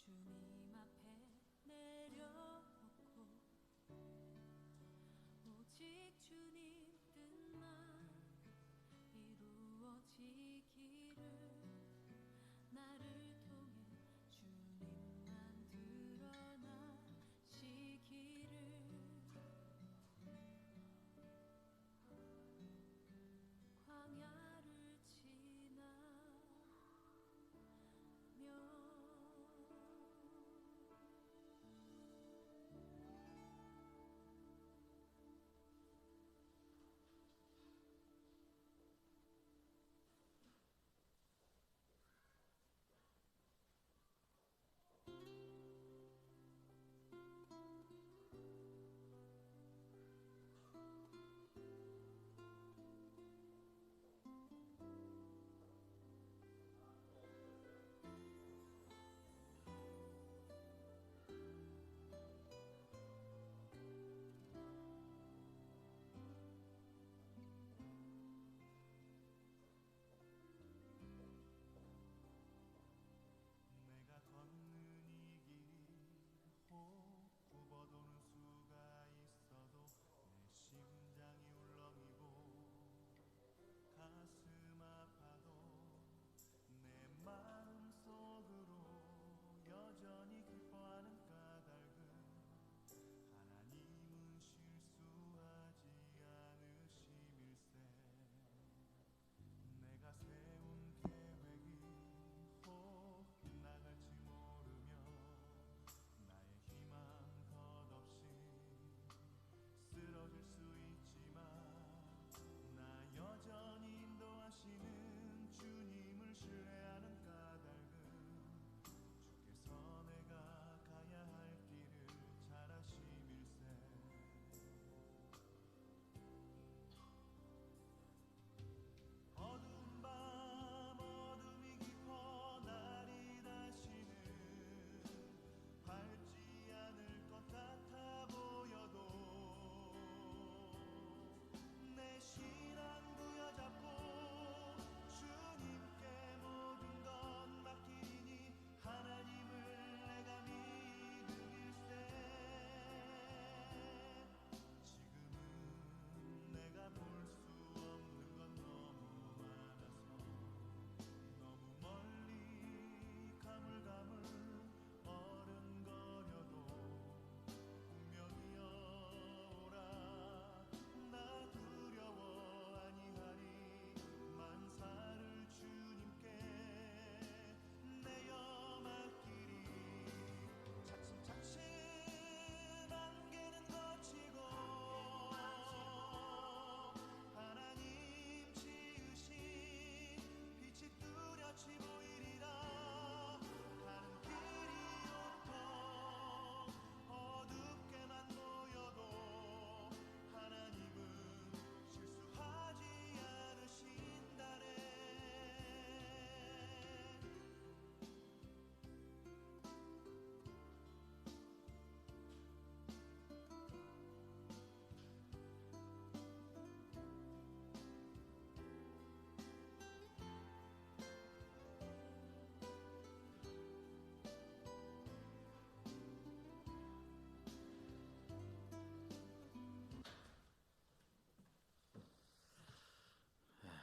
주님 앞에 내려놓고 오직 주님 뜻만 이루어지기를 나를 통해 주님만 드러나시기를 광야를 지나며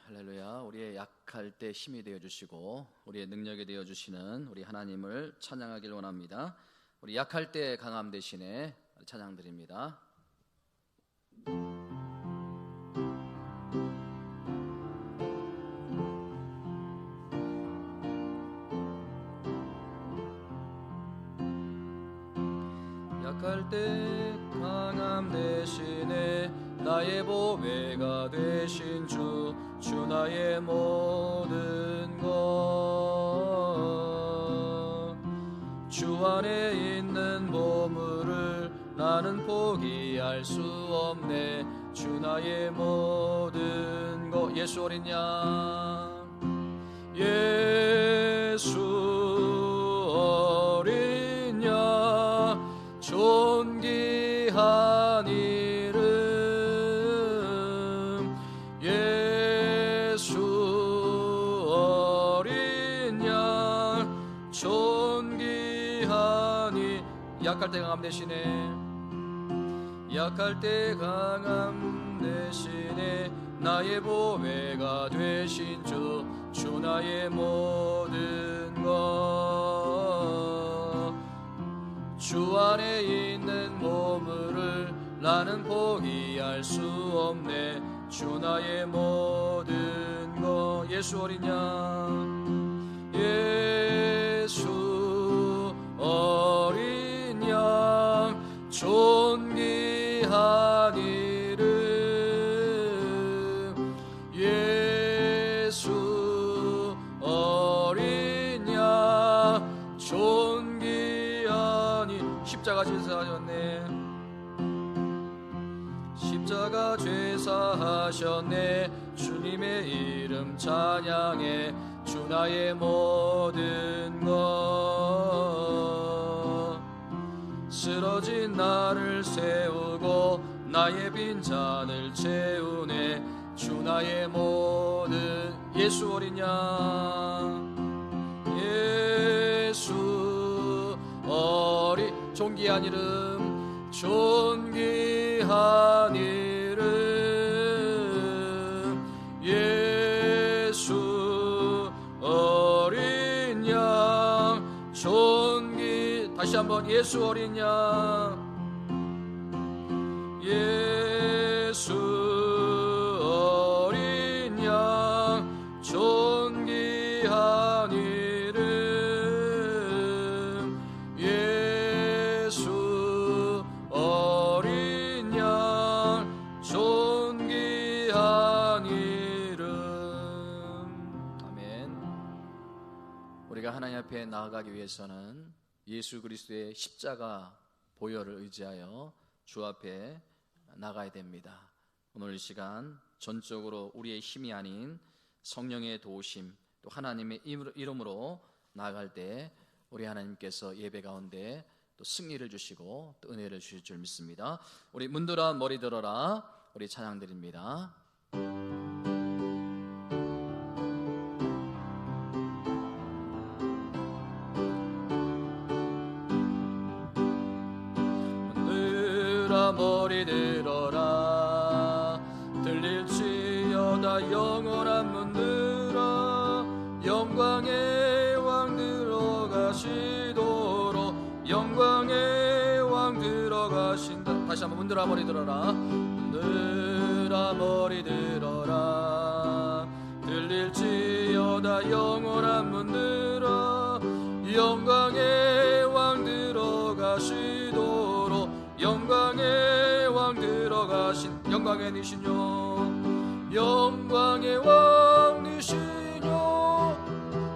할렐루야. 우리의 약할 때 힘이 되어주시고 우리의 능력이 되어주시는 우리 하나님을 찬양하길 원합니다. 우리 약할 때 강함 대신에 찬양 드립니다. 약할 때 강함 대신에 나의 보배가 되신 주 나의 모든 것 주 안에 있는 보물을 나는 포기할 수 없네. 주 나의 모든 것 예수 어린 양 예수 어린 양 존귀한 이름 예수 어린 양 존귀한 약할 때 강함 되시네. 약할 때 강함 되시네. 나의 보배가 되신 주, 주 나의 모든 것. 주 안에 있는 보물을 나는 포기할 수 없네. 주 나의 모든 것. 예수 어린 양, 예수 어린 양, 존귀한 이름. 예수 어린 양, 존귀한 이름. 십자가 제사하셨네. 십자가 죄사하셨네. 주님의 이름 찬양해. 주 나의 모든 것. 쓰러진 나를 세우고 나의 빈잔을 채우네. 주 나의 모든. 예수 어린 양, 예수 어린 존귀한 이름, 존귀한 이름. 예수 어린 양, 다시 한번 예수 어린 양, 예수 어린 양, 존귀한 이름. 예수 어린 양, 존귀한 이름. 아멘. 우리가 하나님 앞에 나아가기 위해서는 예수 그리스도의 십자가 보혈을 의지하여 주 앞에 나가야 됩니다. 오늘 이 시간 전적으로 우리의 힘이 아닌 성령의 도우심, 또 하나님의 이름으로 나아갈 때 우리 하나님께서 예배 가운데 또 승리를 주시고 또 은혜를 주실 줄 믿습니다. 우리 문들아 머리 들어라, 우리 찬양 드립니다. 머리 들어라, 들릴지어다 영원한 문들아. 영광의 왕 들어가시도록, 영광의 왕 들어가신다. 다시 한번 문들아 머리 들어라, 문들아 머리 들어라, 들릴지어다 영원한 문들아. 영광의 왕 들어가시도록, 영광의 왕 들어가신. 영광의 니시뇨, 영광의 왕 니시뇨,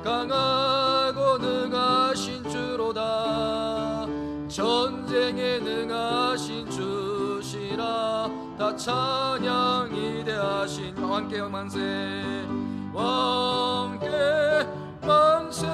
강하고 능하신 주로다. 전쟁에 능하신 주시라. 다 찬양 이대하신 왕께 만세, 왕께 만세,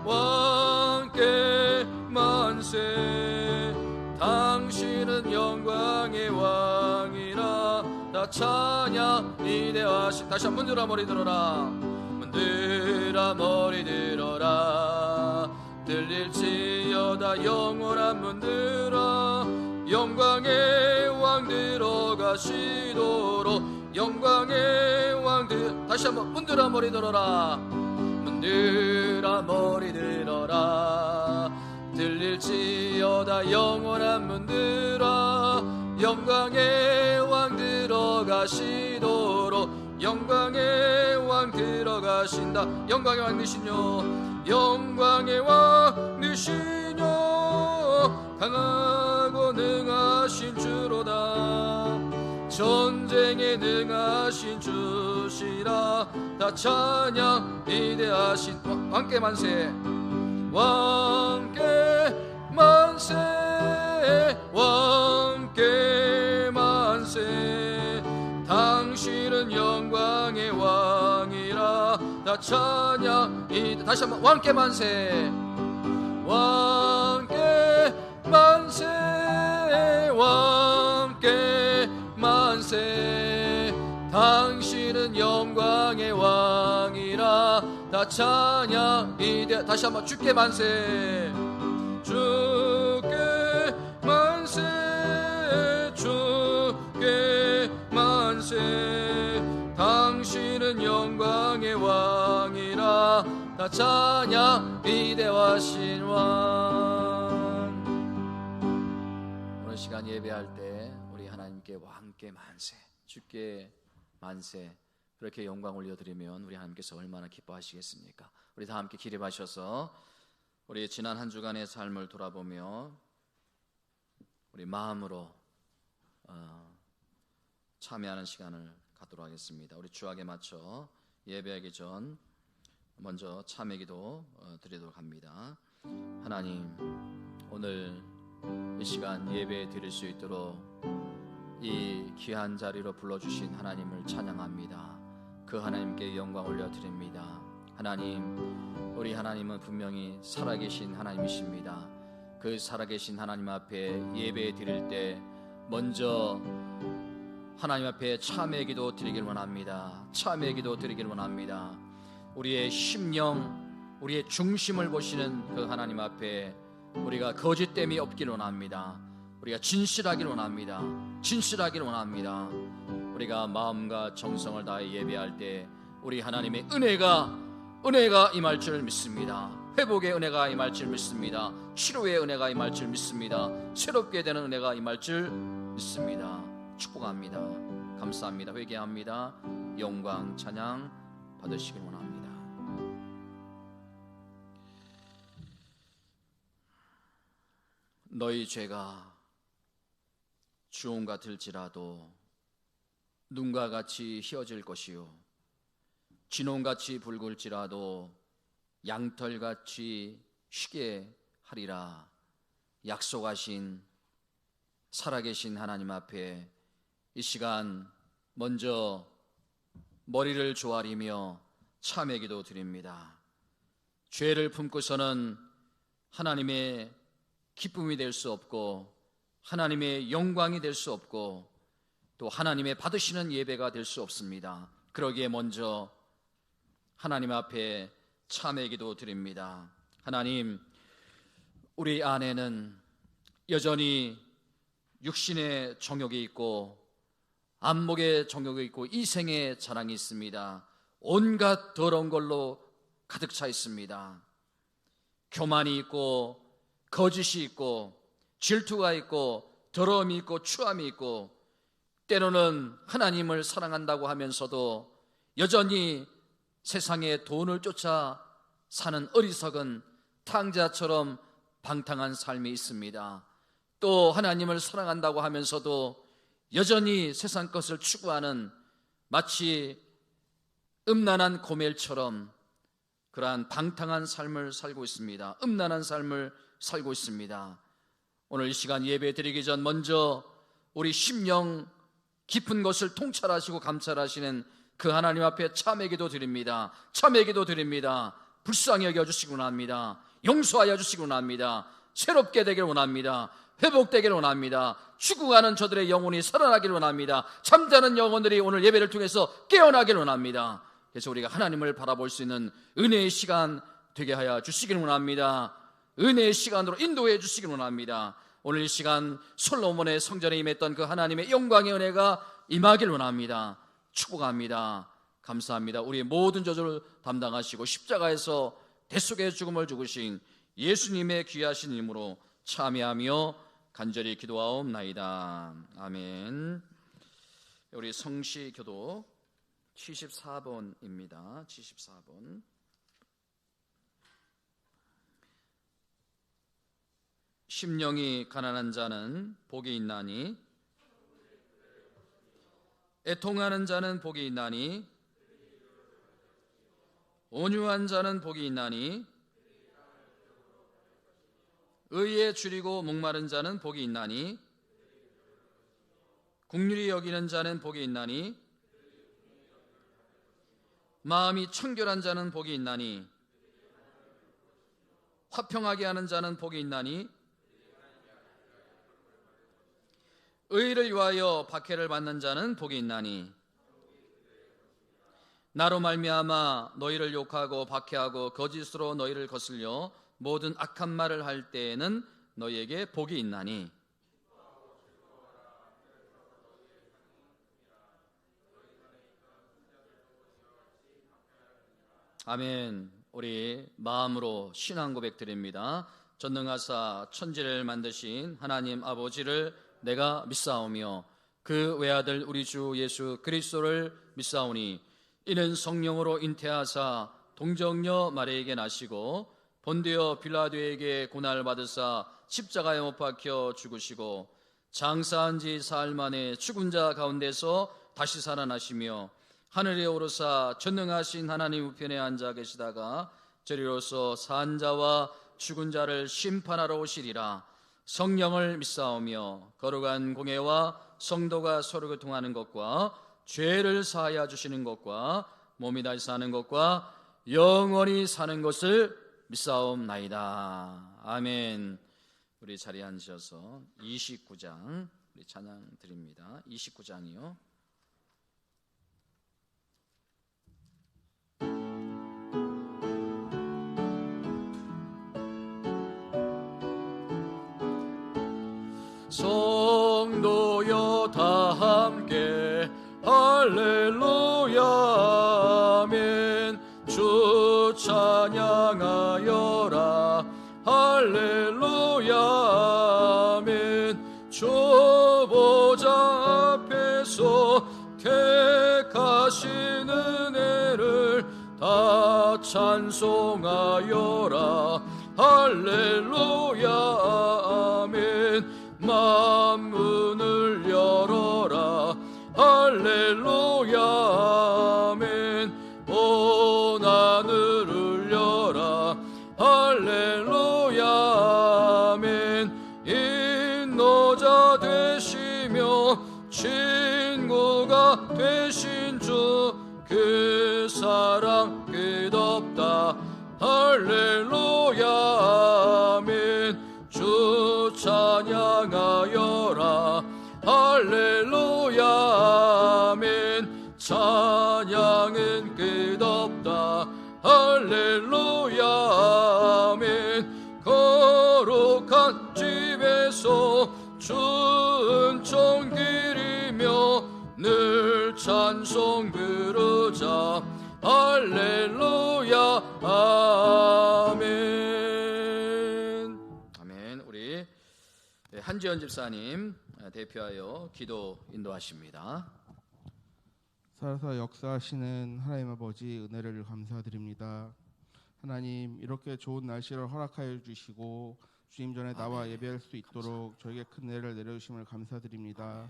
왕께 만세. 당신은 영광의 왕이라. 다 찬양 이대하신. 다시 한번 문들아 머리 들어라, 문들아 머리 들어라, 들릴지어다 영원한 문들아. 영광의 왕 들어가시도록, 영광의 왕 다시 한번 문들아 머리 들어라, 문들아 머리 들어라, 들릴지어다 영원한 문들아. 영광의 왕 들어가시도록, 영광의 왕 들어가신다. 영광의 왕 되시뇨, 영광의 왕 되시뇨, 강하고 능하신 주로다. 전쟁에 능하신 주시라. 다 찬양 이대하신 왕께 만세, 왕께 만세, 왕께 만세. 당신은 영광의 왕이라. 다 찬양 다시 한번 왕께 만세, 왕께 만세, 왕께 만세. 당신은 영광의 왕이라. 다 찬양 이대 다시 한번 주께 만세, 주 만세. 당신은 영광의 왕이라 다 찬양 위대하신 왕. 오늘 시간 예배할 때 우리 하나님께 왕께 만세, 주께 만세, 그렇게 영광 올려드리면 우리 하나님께서 얼마나 기뻐하시겠습니까? 우리 다 함께 기립하셔서 우리 지난 한 주간의 삶을 돌아보며 우리 마음으로 참여하는 시간을 갖도록 하겠습니다. 우리 주악에 맞춰 예배하기 전 먼저 참회기도 드리도록 합니다. 하나님, 오늘 이 시간 예배 드릴 수 있도록 이 귀한 자리로 불러주신 하나님을 찬양합니다. 그 하나님께 영광 올려드립니다. 하나님, 우리 하나님은 분명히 살아계신 하나님이십니다. 그 살아계신 하나님 앞에 예배 드릴 때 먼저 하나님 앞에 참회 기도 드리길 원합니다. 참회 기도 드리길 원합니다. 우리의 심령, 우리의 중심을 보시는 그 하나님 앞에 우리가 거짓됨이 없길 원합니다. 우리가 진실하길 원합니다. 진실하길 원합니다. 우리가 마음과 정성을 다해 예배할 때 우리 하나님의 은혜가 임할 줄 믿습니다. 회복의 은혜가 임할 줄 믿습니다. 치료의 은혜가 임할 줄 믿습니다. 새롭게 되는 은혜가 임할 줄 믿습니다. 축복합니다. 감사합니다. 회개합니다. 영광 찬양 받으시길 원합니다. 너희 죄가 주홍 같을지라도 눈과 같이 희어질 것이요 진홍같이 붉을지라도 양털같이 희게 하리라. 약속하신 살아계신 하나님 앞에 이 시간 먼저 머리를 조아리며 참회 기도 드립니다. 죄를 품고서는 하나님의 기쁨이 될 수 없고 하나님의 영광이 될 수 없고 또 하나님의 받으시는 예배가 될 수 없습니다. 그러기에 먼저 하나님 앞에 참회 기도 드립니다. 하나님, 우리 안에는 여전히 육신의 정욕이 있고 안목의 정욕이 있고 이생의 자랑이 있습니다. 온갖 더러운 걸로 가득 차 있습니다. 교만이 있고 거짓이 있고 질투가 있고 더러움이 있고 추함이 있고 때로는 하나님을 사랑한다고 하면서도 여전히 세상의 돈을 쫓아 사는 어리석은 탕자처럼 방탕한 삶이 있습니다. 또 하나님을 사랑한다고 하면서도 여전히 세상 것을 추구하는 마치 음란한 고멜처럼 그러한 방탕한 삶을 살고 있습니다. 음란한 삶을 살고 있습니다. 오늘 이 시간 예배 드리기 전 먼저 우리 심령 깊은 것을 통찰하시고 감찰하시는 그 하나님 앞에 참회 기도 드립니다. 참회 기도 드립니다. 불쌍히 여겨주시기 원합니다. 용서하여 주시기 원합니다. 새롭게 되길 원합니다. 회복되길 원합니다. 죽어가는 저들의 영혼이 살아나길 원합니다. 잠자는 영혼들이 오늘 예배를 통해서 깨어나길 원합니다. 그래서 우리가 하나님을 바라볼 수 있는 은혜의 시간 되게 하여 주시길 원합니다. 은혜의 시간으로 인도해 주시길 원합니다. 오늘 이 시간 솔로몬의 성전에 임했던 그 하나님의 영광의 은혜가 임하길 원합니다. 축복합니다. 감사합니다. 우리의 모든 저주를 담당하시고 십자가에서 대속의 죽음을 죽으신 예수님의 귀하신 이름으로 참여하며 간절히 기도하옵나이다. 아멘. 우리 성시교도 74번입니다. 74번. 심령이 가난한 자는 복이 있나니 애통하는 자는 복이 있나니 온유한 자는 복이 있나니 의에 줄이고 목마른 자는 복이 있나니 긍휼히 여기는 자는 복이 있나니 마음이 청결한 자는 복이 있나니 화평하게 하는 자는 복이 있나니 의를 위하여 박해를 받는 자는 복이 있나니 나로 말미암아 너희를 욕하고 박해하고 거짓으로 너희를 거슬려 모든 악한 말을 할 때에는 너희에게 복이 있나니 아멘. 우리 마음으로 신앙 고백 드립니다. 전능하사 천지를 만드신 하나님 아버지를 내가 믿사오며 그 외아들 우리 주 예수 그리스도를 믿사오니 이는 성령으로 잉태하사 동정녀 마리아에게 나시고 본디오 빌라도에게 고난을 받으사 십자가에 못 박혀 죽으시고 장사한 지 사흘 만에 죽은 자 가운데서 다시 살아나시며 하늘에 오르사 전능하신 하나님 우편에 앉아 계시다가 저리로서 산 자와 죽은 자를 심판하러 오시리라. 성령을 믿사오며 거룩한 공예와 성도가 서로 교통하는 것과 죄를 사하여 주시는 것과 몸이 다시 사는 것과 영원히 사는 것을 믿사옵나이다. 아멘. 우리 자리에 앉으셔서 29장 우리 찬양 드립니다. 29장이요. 성도여 다 함께 할렐루야 아멘. 주 찬양하여라 할렐루야 아멘. 주 보좌 앞에서 택하신 은혜를 다 찬송하여라 할렐루야 아멘. 만문을 열어라 할렐루야 아멘. 온 하늘을 열라 할렐루야 아멘. 인노자 되시며 친구가 되신 주 그 사랑 끝없다 할렐루야 아멘. 주 찬양하여라 할렐루야 아멘. 찬양은 끝없다 할렐루야 아멘. 거룩한 집에서 주 은총 드리며 늘 찬송 부르자 할렐루야 아멘. 아멘. 우리 한지연 집사님 대표하여 기도 인도하십니다. 살아서 역사하시는 하나님 아버지 은혜를 감사드립니다. 하나님 이렇게 좋은 날씨를 허락하여 주시고 주님 전에 나와 예배할 수 있도록 저에게 큰 은혜를 내려주심을 감사드립니다.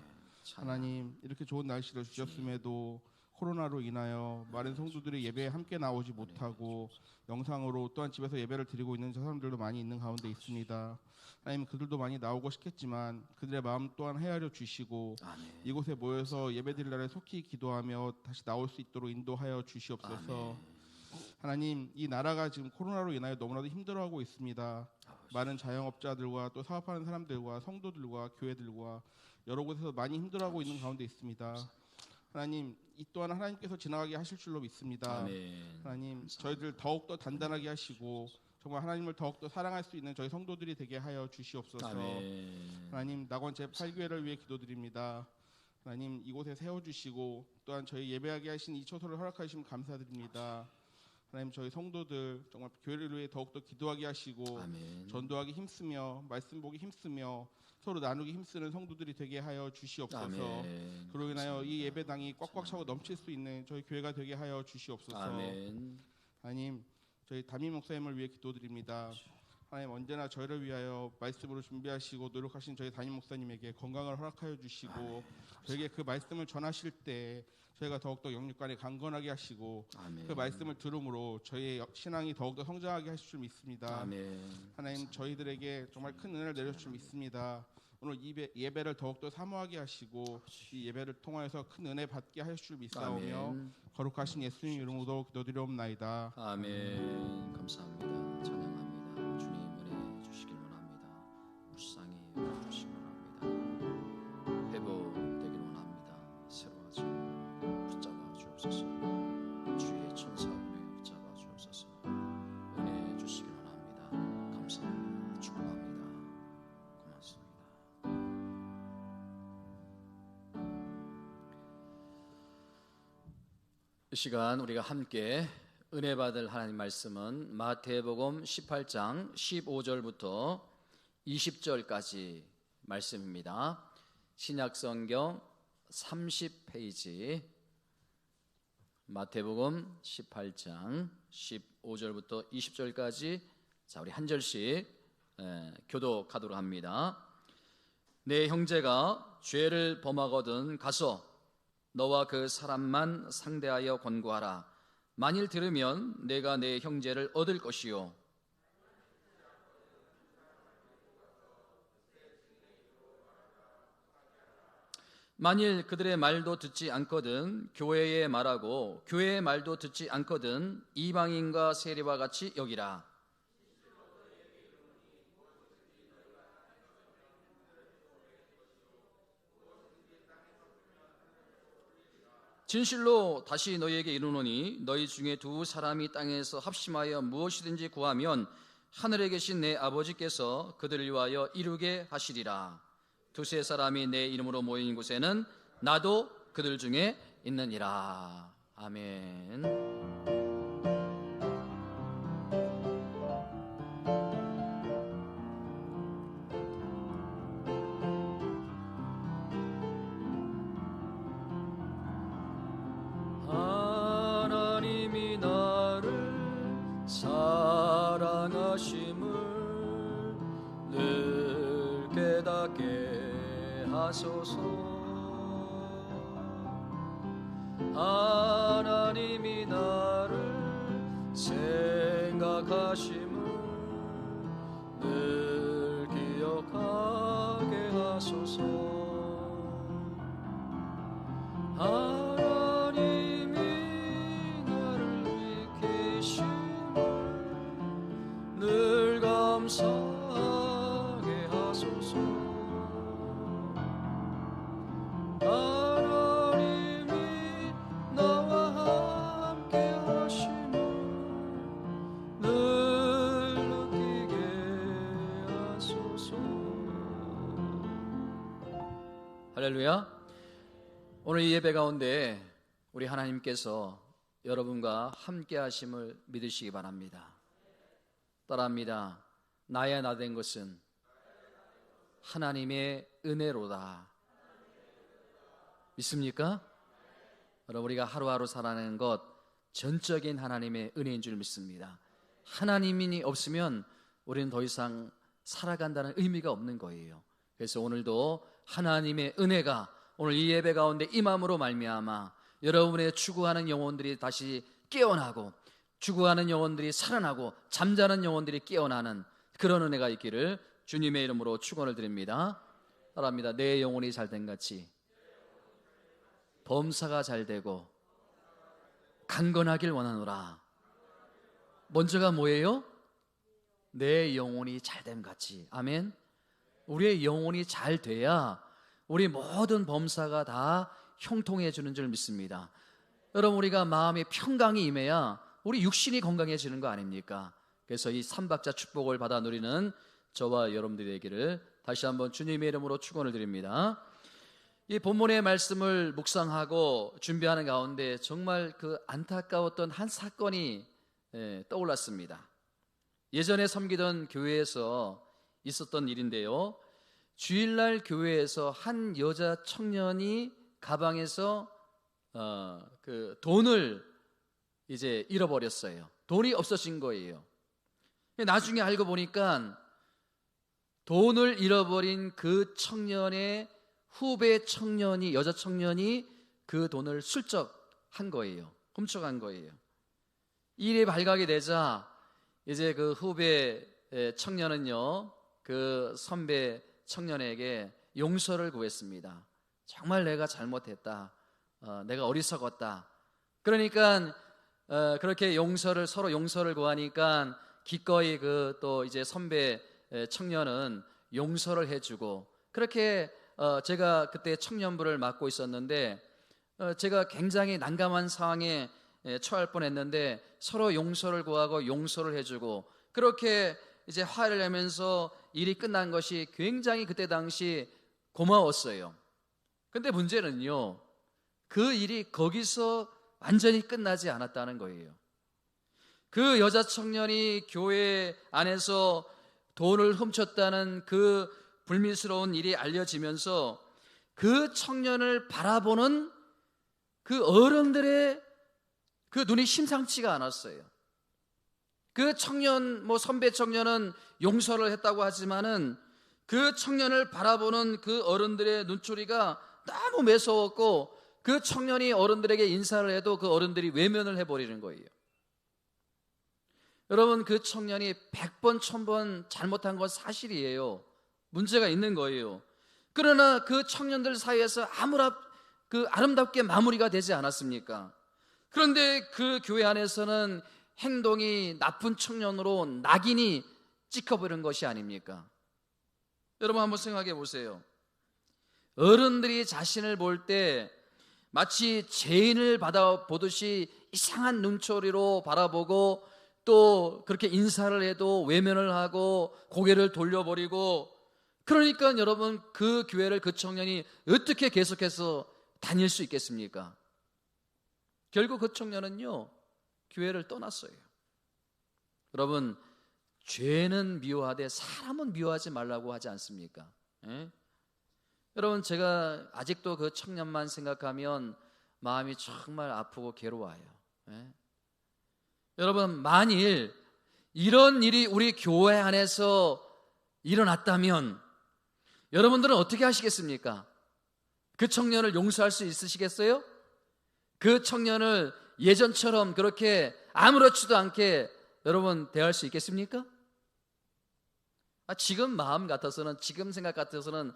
하나님 이렇게 좋은 날씨를 주셨음에도 코로나로 인하여 많은 성도들이 예배에 함께 나오지 못하고 영상으로 또한 집에서 예배를 드리고 있는 사람들도 많이 있는 가운데 있습니다. 하나님 그들도 많이 나오고 싶겠지만 그들의 마음 또한 헤아려 주시고 이곳에 모여서 예배드릴 날에 속히 기도하며 다시 나올 수 있도록 인도하여 주시옵소서. 하나님 이 나라가 지금 코로나로 인하여 너무나도 힘들어하고 있습니다. 많은 자영업자들과 또 사업하는 사람들과 성도들과 교회들과 여러 곳에서 많이 힘들어하고 있는 가운데 있습니다. 하나님 이 또한 하나님께서 지나가게 하실 줄로 믿습니다. 아멘. 하나님 저희들 더욱더 단단하게 하시고 정말 하나님을 더욱더 사랑할 수 있는 저희 성도들이 되게 하여 주시옵소서. 아멘. 하나님 낙원 제8교회를 위해 기도드립니다. 하나님 이곳에 세워주시고 또한 저희 예배하게 하신 이 처소를 허락하시면 감사드립니다. 하나님 저희 성도들 정말 교회를 위해 더욱더 기도하게 하시고 아멘. 전도하기 힘쓰며 말씀 보기 힘쓰며 서로 나누기 힘쓰는 성도들이 되게 하여 주시옵소서. 아멘. 그로 인하여 이 예배당이 꽉꽉 차고 넘칠 수 있는 저희 교회가 되게 하여 주시옵소서. 아멘. 하나님 저희 담임 목사님을 위해 기도드립니다. 하나님 언제나 저희를 위하여 말씀으로 준비하시고 노력하신 저희 담임 목사님에게 건강을 허락하여 주시고 저에게 그 말씀을 전하실 때 저희가 더욱더 영육간에 강건하게 하시고 아멘. 그 말씀을 들음으로 저희의 신앙이 더욱더 성장하게 하실 줄 믿습니다. 아멘. 하나님 저희들에게 정말 큰 은혜를 내려주실 줄 믿습니다. 오늘 예배를 더욱더 사모하게 하시고 이 예배를 통하여서 큰 은혜 받게 하실 줄 믿사오며 아멘. 거룩하신 예수님 이름으로 기도드리옵나이다. 아멘. 감사합니다. 찬양합니다. 주님 은혜 주시길 원합니다. 불쌍히 여겨주시기 원합니다. 회복되길 원합니다. 새로워지 붙잡아 주옵소서. 주의 천사함에 붙잡아 주옵소서. 은혜 주시길 원합니다. 감사합니다. 축복합니다. 고맙습니다. 이 시간 우리가 함께 은혜 받을 하나님 말씀은 마태복음 18장 15절부터 20절까지 말씀입니다. 신약성경 30페이지 마태복음 18장 15절부터 20절까지 자, 우리 한 절씩 교독하도록 합니다. 내 형제가 죄를 범하거든 가서 너와 그 사람만 상대하여 권고하라. 만일 들으면 내가 내 형제를 얻을 것이요 만일 그들의 말도 듣지 않거든 교회의 말하고 교회의 말도 듣지 않거든 이방인과 세리와 같이 여기라. 진실로 다시 너희에게 이르노니 너희 중에 두 사람이 땅에서 합심하여 무엇이든지 구하면 하늘에 계신 내 아버지께서 그들을 위하여 이루게 하시리라. 두세 사람이 내 이름으로 모인 곳에는 나도 그들 중에 있느니라. 아멘. 하나님이 나를 사랑하심을 늘 깨닫게 하소서. 하나님이 나를 생각하심을 늘 기억하게 하소서. 하나님이 나를 지키심을 늘 감사하게 하소서. 하나님이 나와 함께 하심을 늘 느끼게 하소서. 할렐루야. 오늘 이 예배 가운데 우리 하나님께서 여러분과 함께 하심을 믿으시기 바랍니다. 따라합니다. 나의 나 된 것은 하나님의 은혜로다. 믿습니까? 여러분, 우리가 하루하루 살아가는 것 전적인 하나님의 은혜인 줄 믿습니다. 하나님이 없으면 우리는 더 이상 살아간다는 의미가 없는 거예요. 그래서 오늘도 하나님의 은혜가 오늘 이 예배 가운데 임함으로 말미암아 여러분의 추구하는 영혼들이 다시 깨어나고 추구하는 영혼들이 살아나고 잠자는 영혼들이 깨어나는 그런 은혜가 있기를 주님의 이름으로 축원을 드립니다. 따라합니다. 내 영혼이 잘된 같이 범사가 잘되고 강건하길 원하노라. 먼저가 뭐예요? 내 영혼이 잘됨 같이. 아멘. 우리의 영혼이 잘 돼야 우리 모든 범사가 다 형통해 주는 줄 믿습니다. 여러분, 우리가 마음의 평강이 임해야 우리 육신이 건강해지는 거 아닙니까? 그래서 이 삼박자 축복을 받아 누리는 저와 여러분들이 되기를 다시 한번 주님의 이름으로 축원을 드립니다. 이 본문의 말씀을 묵상하고 준비하는 가운데 정말 그 안타까웠던 한 사건이 떠올랐습니다. 예전에 섬기던 교회에서 있었던 일인데요. 주일날 교회에서 한 여자 청년이 가방에서 그 돈을 이제 잃어버렸어요. 돈이 없어진 거예요. 나중에 알고 보니까 돈을 잃어버린 그 청년의 후배 청년이, 여자 청년이 그 돈을 슬쩍한 거예요. 훔쳐간 거예요. 일이 발각이 되자 이제 그 후배 청년은요, 그 선배 청년에게 용서를 구했습니다. 정말 내가 잘못했다. 내가 어리석었다. 그러니까 그렇게 서로 용서를 구하니까 기꺼이 그 또 이제 선배 청년은 용서를 해주고 그렇게 제가 그때 청년부를 맡고 있었는데 제가 굉장히 난감한 상황에 처할 뻔했는데 서로 용서를 구하고 용서를 해주고 그렇게 이제 화해를 내면서 일이 끝난 것이 굉장히 그때 당시 고마웠어요. 근데 문제는요, 그 일이 거기서 완전히 끝나지 않았다는 거예요. 그 여자 청년이 교회 안에서 돈을 훔쳤다는 그 불미스러운 일이 알려지면서 그 청년을 바라보는 그 어른들의 그 눈이 심상치가 않았어요. 그 청년, 선배 청년은 용서를 했다고 하지만은 그 청년을 바라보는 그 어른들의 눈초리가 너무 매서웠고, 그 청년이 어른들에게 인사를 해도 그 어른들이 외면을 해버리는 거예요. 여러분, 그 청년이 100번, 1000번 잘못한 건 사실이에요. 문제가 있는 거예요. 그러나 그 청년들 사이에서 그 아름답게 마무리가 되지 않았습니까? 그런데 그 교회 안에서는 행동이 나쁜 청년으로 낙인이 찍혀버린 것이 아닙니까? 여러분 한번 생각해 보세요. 어른들이 자신을 볼 때 마치 죄인을 받아보듯이 이상한 눈초리로 바라보고, 또 그렇게 인사를 해도 외면을 하고 고개를 돌려버리고, 그러니까 여러분, 그 교회를 그 청년이 어떻게 계속해서 다닐 수 있겠습니까? 결국 그 청년은요, 교회를 떠났어요. 여러분, 죄는 미워하되 사람은 미워하지 말라고 하지 않습니까? 예? 여러분, 제가 아직도 그 청년만 생각하면 마음이 정말 아프고 괴로워요. 예? 여러분, 만일 이런 일이 우리 교회 안에서 일어났다면 여러분들은 어떻게 하시겠습니까? 그 청년을 용서할 수 있으시겠어요? 그 청년을 예전처럼 그렇게 아무렇지도 않게 여러분 대할 수 있겠습니까? 지금 마음 같아서는, 지금 생각 같아서는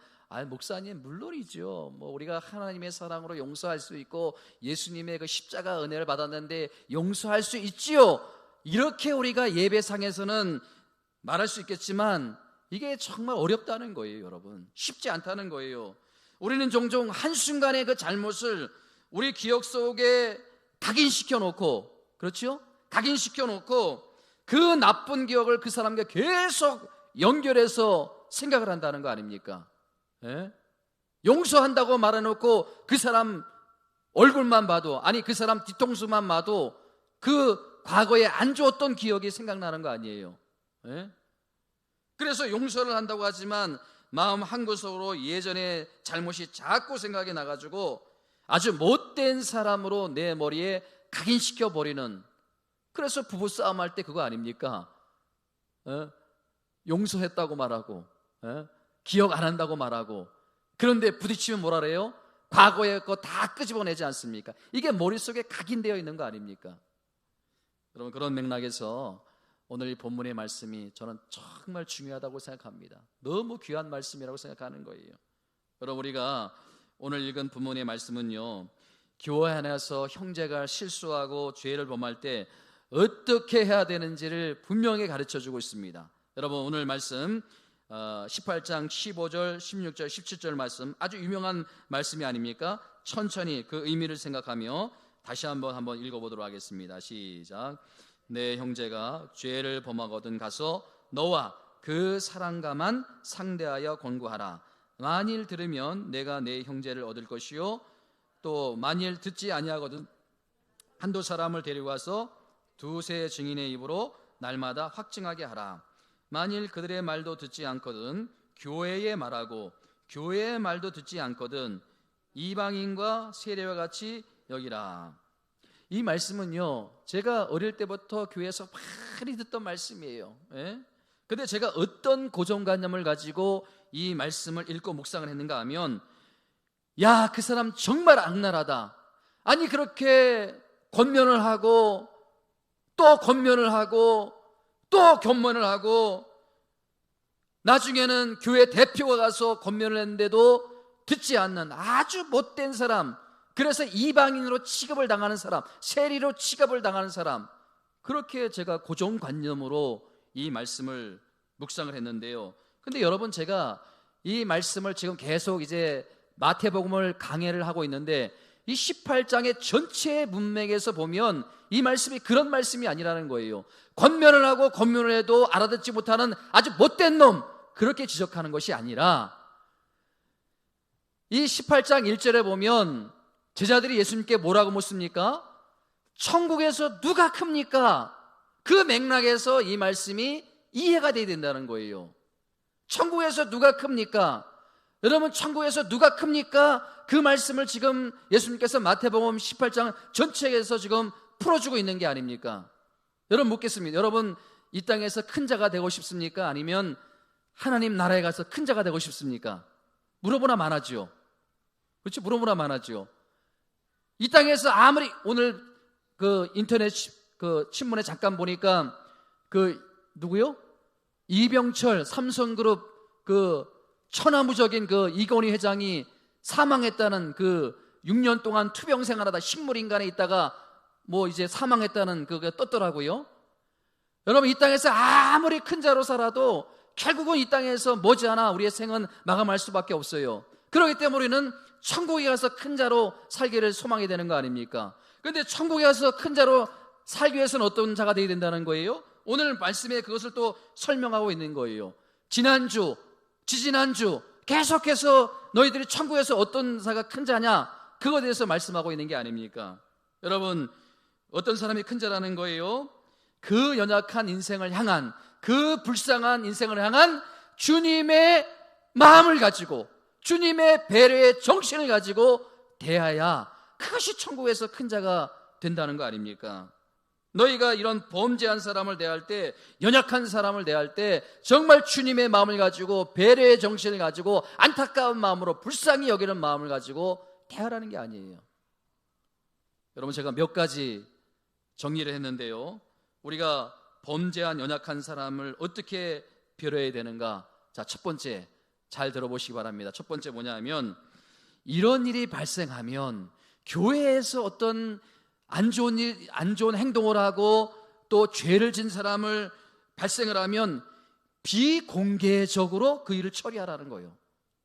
목사님 물론이죠. 우리가 하나님의 사랑으로 용서할 수 있고 예수님의 그 십자가 은혜를 받았는데 용서할 수 있지요. 이렇게 우리가 예배상에서는 말할 수 있겠지만 이게 정말 어렵다는 거예요. 여러분, 쉽지 않다는 거예요. 우리는 종종 한순간의 그 잘못을 우리 기억 속에 각인시켜 놓고, 그렇죠? 각인시켜 놓고 그 나쁜 기억을 그 사람과 계속 연결해서 생각을 한다는 거 아닙니까? 예? 용서한다고 말해놓고 그 사람 얼굴만 봐도, 그 사람 뒤통수만 봐도 그 과거에 안 좋았던 기억이 생각나는 거 아니에요? 예? 그래서 용서를 한다고 하지만 마음 한구석으로 예전의 잘못이 자꾸 생각이 나가지고 아주 못된 사람으로 내 머리에 각인시켜 버리는, 그래서 부부싸움 할 때 그거 아닙니까? 용서했다고 말하고, 기억 안 한다고 말하고, 그런데 부딪히면 뭐라 그래요? 과거의 거 다 끄집어내지 않습니까? 이게 머릿속에 각인되어 있는 거 아닙니까? 여러분, 그런 맥락에서 오늘 이 본문의 말씀이 저는 정말 중요하다고 생각합니다. 너무 귀한 말씀이라고 생각하는 거예요. 여러분, 우리가 오늘 읽은 본문의 말씀은요, 교회 안에서 형제가 실수하고 죄를 범할 때 어떻게 해야 되는지를 분명히 가르쳐주고 있습니다. 여러분, 오늘 말씀 18장 15절, 16절, 17절 말씀, 아주 유명한 말씀이 아닙니까? 천천히 그 의미를 생각하며 다시 한번 읽어보도록 하겠습니다. 시작. 내 형제가 죄를 범하거든 가서 너와 그 사랑가만 상대하여 권고하라. 만일 들으면 내가 내 형제를 얻을 것이요, 또 만일 듣지 아니하거든 한두 사람을 데리고 와서 두세 증인의 입으로 날마다 확증하게 하라. 만일 그들의 말도 듣지 않거든 교회의 말하고, 교회의 말도 듣지 않거든 이방인과 세례와 같이 여기라. 이 말씀은요, 제가 어릴 때부터 교회에서 많이 듣던 말씀이에요. 근데 제가 어떤 고정관념을 가지고 이 말씀을 읽고 묵상을 했는가 하면, 야, 그 사람 정말 악랄하다. 아니, 그렇게 권면을 하고 또 권면을 하고 또 권면을 하고, 나중에는 교회 대표가 가서 권면을 했는데도 듣지 않는 아주 못된 사람, 그래서 이방인으로 취급을 당하는 사람, 세리로 취급을 당하는 사람, 그렇게 제가 고정관념으로 이 말씀을 묵상을 했는데요. 근데 여러분, 제가 이 말씀을 지금 계속 이제 마태복음을 강해를 하고 있는데, 이 18장의 전체 문맥에서 보면 이 말씀이 그런 말씀이 아니라는 거예요. 권면을 하고 권면을 해도 알아듣지 못하는 아주 못된 놈, 그렇게 지적하는 것이 아니라, 이 18장 1절에 보면 제자들이 예수님께 뭐라고 묻습니까? 천국에서 누가 큽니까? 그 맥락에서 이 말씀이 이해가 돼야 된다는 거예요. 천국에서 누가 큽니까? 여러분, 천국에서 누가 큽니까? 그 말씀을 지금 예수님께서 마태복음 18장 전체에서 지금 풀어주고 있는 게 아닙니까? 여러분, 묻겠습니다. 여러분, 이 땅에서 큰 자가 되고 싶습니까? 아니면 하나님 나라에 가서 큰 자가 되고 싶습니까? 물어보나 마나지요. 그렇죠? 물어보나 마나지요. 이 땅에서 아무리 오늘 그 인터넷 그 신문에 잠깐 보니까 그 누구요? 이병철 삼성그룹 그 천하무적인 그 이건희 회장이 사망했다는 그 6년 동안 투병 생활하다 식물인간에 있다가 뭐 이제 사망했다는 그게 떴더라고요. 여러분, 이 땅에서 아무리 큰 자로 살아도 결국은 이 땅에서 머지않아 우리의 생은 마감할 수밖에 없어요. 그렇기 때문에 우리는 천국에 가서 큰 자로 살기를 소망해야 되는 거 아닙니까? 그런데 천국에 가서 큰 자로 살기 위해서는 어떤 자가 되어야 된다는 거예요? 오늘 말씀에 그것을 또 설명하고 있는 거예요. 지난주, 지지난주 계속해서 너희들이 천국에서 어떤 자가 큰 자냐, 그거에 대해서 말씀하고 있는 게 아닙니까? 여러분, 어떤 사람이 큰 자라는 거예요? 그 연약한 인생을 향한, 그 불쌍한 인생을 향한 주님의 마음을 가지고, 주님의 배려의 정신을 가지고 대하야 그것이 천국에서 큰 자가 된다는 거 아닙니까? 너희가 이런 범죄한 사람을 대할 때, 연약한 사람을 대할 때 정말 주님의 마음을 가지고 배려의 정신을 가지고 안타까운 마음으로 불쌍히 여기는 마음을 가지고 대하라는 게 아니에요. 여러분, 제가 몇 가지 정리를 했는데요, 우리가 범죄한 연약한 사람을 어떻게 배려해야 되는가? 자, 첫 번째 잘 들어보시기 바랍니다. 첫 번째 뭐냐면, 이런 일이 발생하면 교회에서 어떤 안 좋은 행동을 하고 또 죄를 진 사람을 발생을 하면 비공개적으로 그 일을 처리하라는 거예요.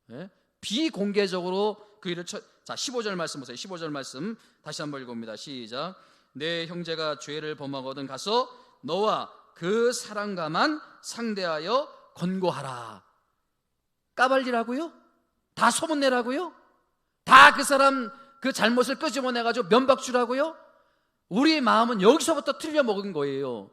네? 비공개적으로 그 일을 자, 15절 말씀 보세요. 15절 말씀 다시 한번 읽어봅니다. 시작. 내 형제가 죄를 범하거든 가서 너와 그 사람과만 상대하여 권고하라. 까발리라고요? 다 소문내라고요? 다 그 사람 그 잘못을 끄집어내가지고 면박 주라고요? 우리 마음은 여기서부터 틀려 먹은 거예요.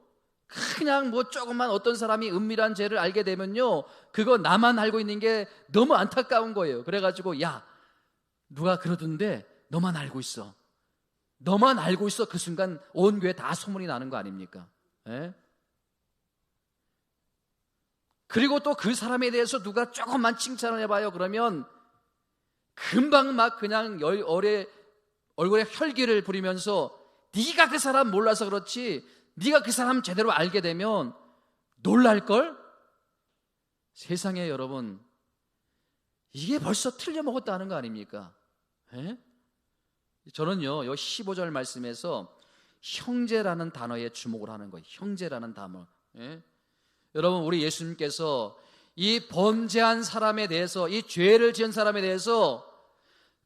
그냥 뭐 조금만 어떤 사람이 은밀한 죄를 알게 되면요, 그거 나만 알고 있는 게 너무 안타까운 거예요. 그래가지고 야, 누가 그러던데 너만 알고 있어. 너만 알고 있어. 그 순간 온 교회 다 소문이 나는 거 아닙니까? 예? 그리고 또 그 사람에 대해서 누가 조금만 칭찬을 해봐요. 그러면 금방 막 그냥 얼굴에 혈기를 부리면서 네가 그 사람 몰라서 그렇지, 네가 그 사람 제대로 알게 되면 놀랄걸? 세상에 여러분, 이게 벌써 틀려먹었다는 거 아닙니까? 에? 저는요, 요 15절 말씀에서 형제라는 단어에 주목을 하는 거예요. 형제라는 단어. 에? 여러분, 우리 예수님께서 이 범죄한 사람에 대해서, 이 죄를 지은 사람에 대해서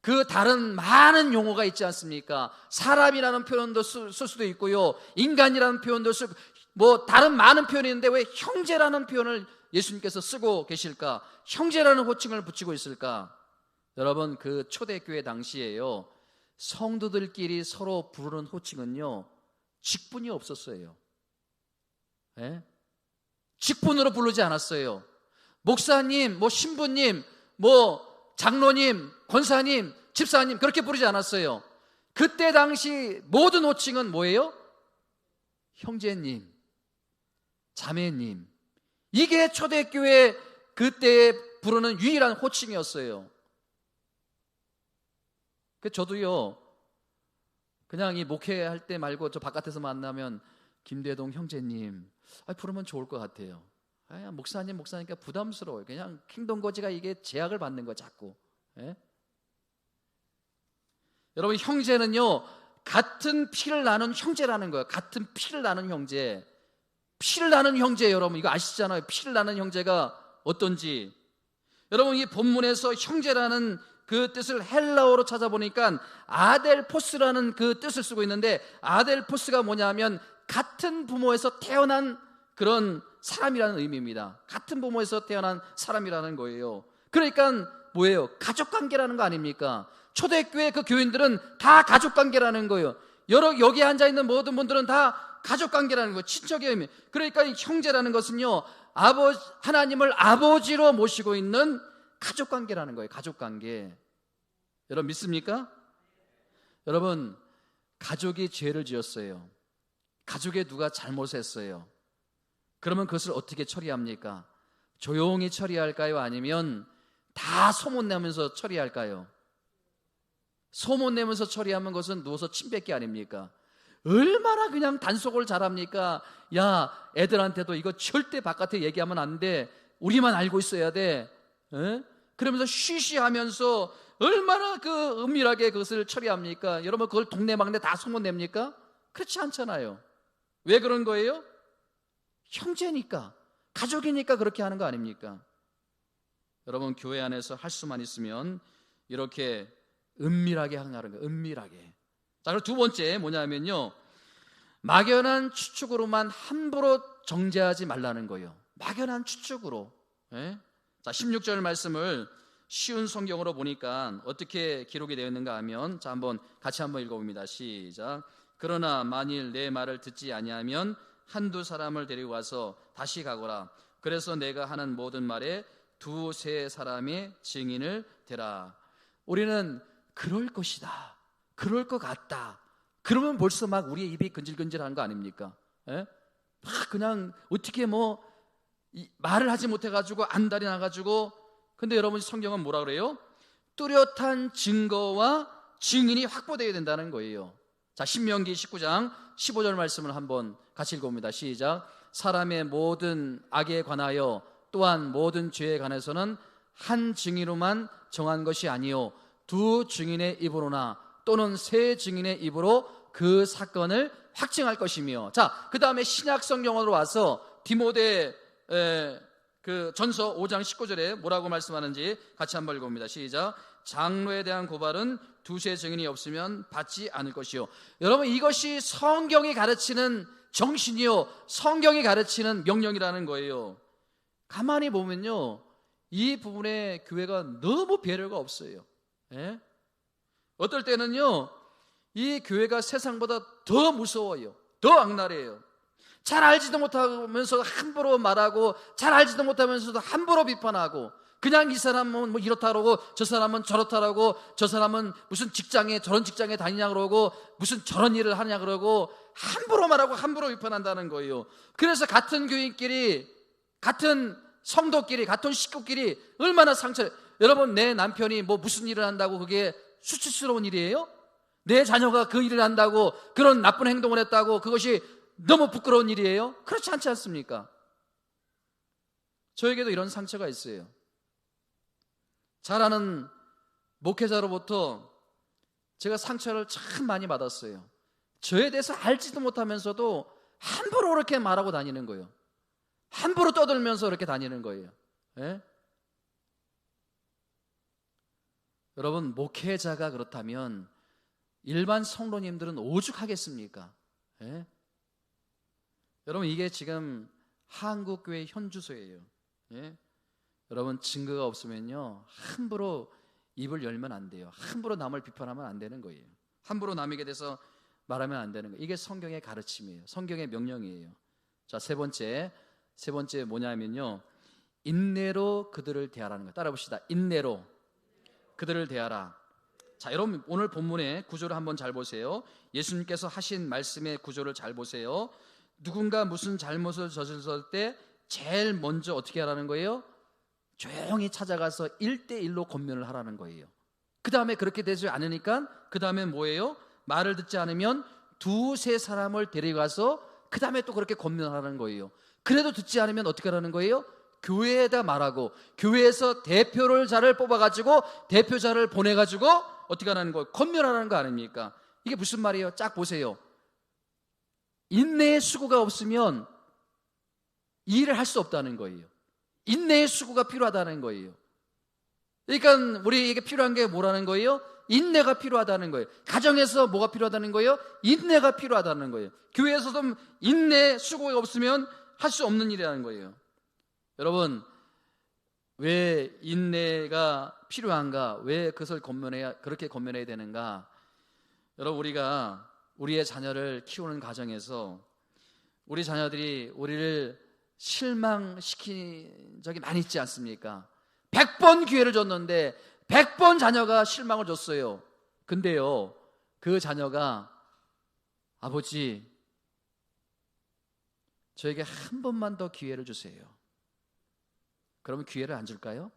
그 다른 많은 용어가 있지 않습니까? 사람이라는 표현도 쓸 수도 있고요, 인간이라는 표현도 쓰고, 뭐 다른 많은 표현이 있는데 왜 형제라는 표현을 예수님께서 쓰고 계실까? 형제라는 호칭을 붙이고 있을까? 여러분, 그 초대교회 당시에요, 성도들끼리 서로 부르는 호칭은요, 직분이 없었어요. 예? 직분으로 부르지 않았어요. 목사님, 뭐 신부님, 뭐 장로님, 권사님, 집사님, 그렇게 부르지 않았어요. 그때 당시 모든 호칭은 뭐예요? 형제님, 자매님. 이게 초대교회 그때 부르는 유일한 호칭이었어요. 저도요, 그냥 이 목회할 때 말고 저 바깥에서 만나면 김대동 형제님 부르면 좋을 것 같아요. 목사님니까 부담스러워요. 그냥 킹동거지가 이게 제약을 받는 거 자꾸. 예? 여러분, 형제는요, 같은 피를 나눈 형제라는 거예요. 같은 피를 나눈 형제. 피를 나눈 형제, 여러분 이거 아시잖아요. 피를 나눈 형제가 어떤지. 여러분, 이 본문에서 형제라는 그 뜻을 헬라어로 찾아보니까 아델포스라는 그 뜻을 쓰고 있는데, 아델포스가 뭐냐면 같은 부모에서 태어난 그런 사람이라는 의미입니다. 같은 부모에서 태어난 사람이라는 거예요. 그러니까 뭐예요? 가족관계라는 거 아닙니까? 초대교회 그 교인들은 다 가족관계라는 거예요. 여기 앉아있는 모든 분들은 다 가족 관계라는 거, 친척의 의미. 그러니까 이 형제라는 것은요, 하나님을 아버지로 모시고 있는 가족 관계라는 거예요. 가족 관계. 여러분 믿습니까? 여러분, 가족이 죄를 지었어요. 가족에 누가 잘못했어요. 그러면 그것을 어떻게 처리합니까? 조용히 처리할까요? 아니면 다 소문내면서 처리할까요? 소문내면서 처리하면 그것은 누워서 침 뱉기 아닙니까? 얼마나 그냥 단속을 잘합니까? 야, 애들한테도 이거 절대 바깥에 얘기하면 안 돼. 우리만 알고 있어야 돼. 에? 그러면서 쉬쉬하면서 얼마나 그 은밀하게 그것을 처리합니까? 여러분 그걸 동네방네 다 소문냅니까? 그렇지 않잖아요. 왜 그런 거예요? 형제니까, 가족이니까 그렇게 하는 거 아닙니까? 여러분 교회 안에서 할 수만 있으면 이렇게 은밀하게 하는 거예요. 은밀하게. 자, 그리고 두 번째 뭐냐면요, 막연한 추측으로만 함부로 정죄하지 말라는 거예요. 막연한 추측으로. 예? 자, 16절 말씀을 쉬운 성경으로 보니까 어떻게 기록이 되어 있는가 하면, 자, 같이 한번 읽어봅니다. 시작. 그러나 만일 내 말을 듣지 아니하면 한두 사람을 데리고 와서 다시 가거라. 그래서 내가 하는 모든 말에 두세 사람의 증인을 대라. 우리는 그럴 것이다, 그럴 것 같다, 그러면 벌써 막 우리의 입이 근질근질한 거 아닙니까? 예? 막 그냥 어떻게 말을 하지 못해가지고 안달이 나가지고. 근데 여러분 성경은 뭐라 그래요? 뚜렷한 증거와 증인이 확보되어야 된다는 거예요. 자, 신명기 19장 15절 말씀을 한번 같이 읽어봅니다. 시작. 사람의 모든 악에 관하여 또한 모든 죄에 관해서는 한 증인으로만 정한 것이 아니요 두 증인의 입으로나 또는 세 증인의 입으로 그 사건을 확증할 것이며. 자, 그 다음에 신약 성경으로 와서 디모데 그 전서 5장 19절에 뭐라고 말씀하는지 같이 한번 읽어봅니다. 시작. 장로에 대한 고발은 두세 증인이 없으면 받지 않을 것이요. 여러분 이것이 성경이 가르치는 정신이요, 성경이 가르치는 명령이라는 거예요. 가만히 보면요, 이 부분에 교회가 너무 배려가 없어요. 예? 어떨 때는요, 이 교회가 세상보다 더 무서워요. 더 악랄해요. 잘 알지도 못하면서 함부로 말하고, 잘 알지도 못하면서도 함부로 비판하고, 그냥 이 사람은 뭐 이렇다 그러고, 저 사람은 저렇다 그러고, 저 사람은 무슨 직장에 저런 직장에 다니냐 그러고, 무슨 저런 일을 하냐 그러고, 함부로 말하고 함부로 비판한다는 거예요. 그래서 같은 교인끼리, 같은 성도끼리, 같은 식구끼리 얼마나 상처를. 여러분 내 남편이 무슨 일을 한다고 그게 수치스러운 일이에요? 내 자녀가 그 일을 한다고, 그런 나쁜 행동을 했다고 그것이 너무 부끄러운 일이에요? 그렇지 않지 않습니까? 저에게도 이런 상처가 있어요. 잘 아는 목회자로부터 제가 상처를 참 많이 받았어요. 저에 대해서 알지도 못하면서도 함부로 그렇게 말하고 다니는 거예요. 함부로 떠들면서 그렇게 다니는 거예요. 예? 여러분 목회자가 그렇다면 일반 성도님들은 오죽하겠습니까? 예? 여러분 이게 지금 한국교회 현주소예요. 예? 여러분 증거가 없으면요 함부로 입을 열면 안 돼요. 함부로 남을 비판하면 안 되는 거예요. 함부로 남에게 대해서 말하면 안 되는 거예요. 이게 성경의 가르침이에요. 성경의 명령이에요. 자, 세 번째 뭐냐면요, 인내로 그들을 대하라는 거예요. 따라 봅시다. 인내로 그들을 대하라. 자, 여러분 오늘 본문의 구조를 한번 잘 보세요. 예수님께서 하신 말씀의 구조를 잘 보세요. 누군가 무슨 잘못을 저질렀을 때 제일 먼저 어떻게 하라는 거예요? 조용히 찾아가서 1대1로 권면을 하라는 거예요. 그 다음에 그렇게 되지 않으니까 그 다음에 뭐예요? 말을 듣지 않으면 두세 사람을 데려가서 그 다음에 또 그렇게 권면하라는 거예요. 그래도 듣지 않으면 어떻게 하라는 거예요? 교회에다 말하고, 교회에서 대표자를 뽑아가지고 대표자를 보내가지고 어떻게 하라는 거예요? 권면하라는 거 아닙니까? 이게 무슨 말이에요? 쫙 보세요. 인내의 수고가 없으면 일을 할 수 없다는 거예요. 인내의 수고가 필요하다는 거예요. 그러니까 우리에게 필요한 게 뭐라는 거예요? 인내가 필요하다는 거예요. 가정에서 뭐가 필요하다는 거예요? 인내가 필요하다는 거예요. 교회에서도 인내 수고가 없으면 할 수 없는 일이라는 거예요. 여러분 왜 인내가 필요한가? 왜 그것을 그렇게 권면해야 되는가? 여러분 우리가 우리의 자녀를 키우는 가정에서 우리 자녀들이 우리를 실망시킨 적이 많이 있지 않습니까? 100번 기회를 줬는데 100번 자녀가 실망을 줬어요. 근데요, 그 자녀가 아버지, 저에게 한 번만 더 기회를 주세요. 그러면 기회를 안 줄까요?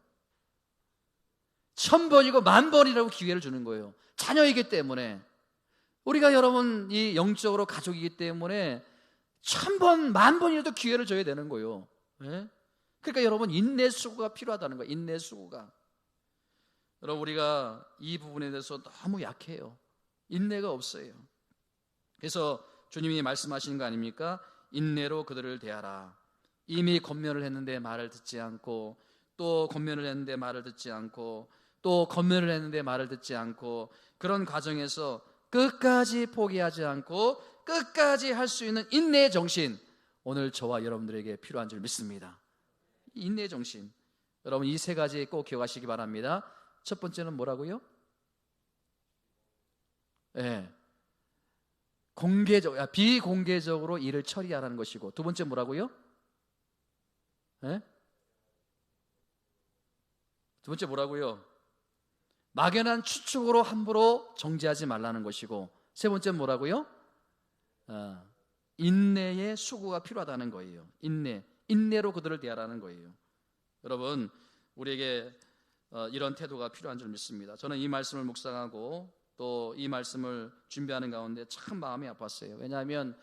1000번이고 10,000번이라고 기회를 주는 거예요. 자녀이기 때문에. 우리가 여러분 이 영적으로 가족이기 때문에 1000번, 10,000번이라도 기회를 줘야 되는 거예요. 예? 그러니까 여러분 인내수고가 필요하다는 거예요. 인내수고가. 여러분 우리가 이 부분에 대해서 너무 약해요. 인내가 없어요. 그래서 주님이 말씀하시는 거 아닙니까? 인내로 그들을 대하라. 이미 권면을 했는데 말을 듣지 않고, 또 권면을 했는데 말을 듣지 않고, 또 권면을 했는데 말을 듣지 않고, 그런 과정에서 끝까지 포기하지 않고 끝까지 할 수 있는 인내의 정신, 오늘 저와 여러분들에게 필요한 줄 믿습니다. 인내의 정신, 여러분 이 세 가지 꼭 기억하시기 바랍니다. 첫 번째는 뭐라고요? 비공개적으로 일을 처리하라는 것이고, 두 번째 뭐라고요? 두 번째 뭐라고요? 막연한 추측으로 함부로 정죄하지 말라는 것이고, 세 번째 뭐라고요? 인내의 수고가 필요하다는 거예요. 인내로 그들을 대하라는 거예요. 여러분 우리에게 이런 태도가 필요한 줄 믿습니다. 저는 이 말씀을 묵상하고 또 이 말씀을 준비하는 가운데 참 마음이 아팠어요. 왜냐하면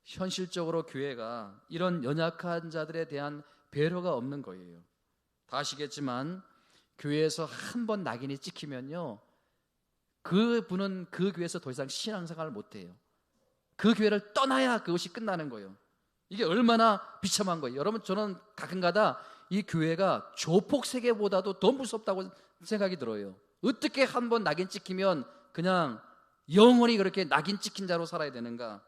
현실적으로 교회가 이런 연약한 자들에 대한 배려가 없는 거예요. 다 아시겠지만 교회에서 한 번 낙인이 찍히면요, 그분은 그 교회에서 더 이상 신앙생활을 못해요. 그 교회를 떠나야 그것이 끝나는 거예요. 이게 얼마나 비참한 거예요. 여러분 저는 가끔가다 이 교회가 조폭 세계보다도 더 무섭다고 생각이 들어요. 어떻게 한 번 낙인 찍히면 그냥 영원히 그렇게 낙인 찍힌 자로 살아야 되는가?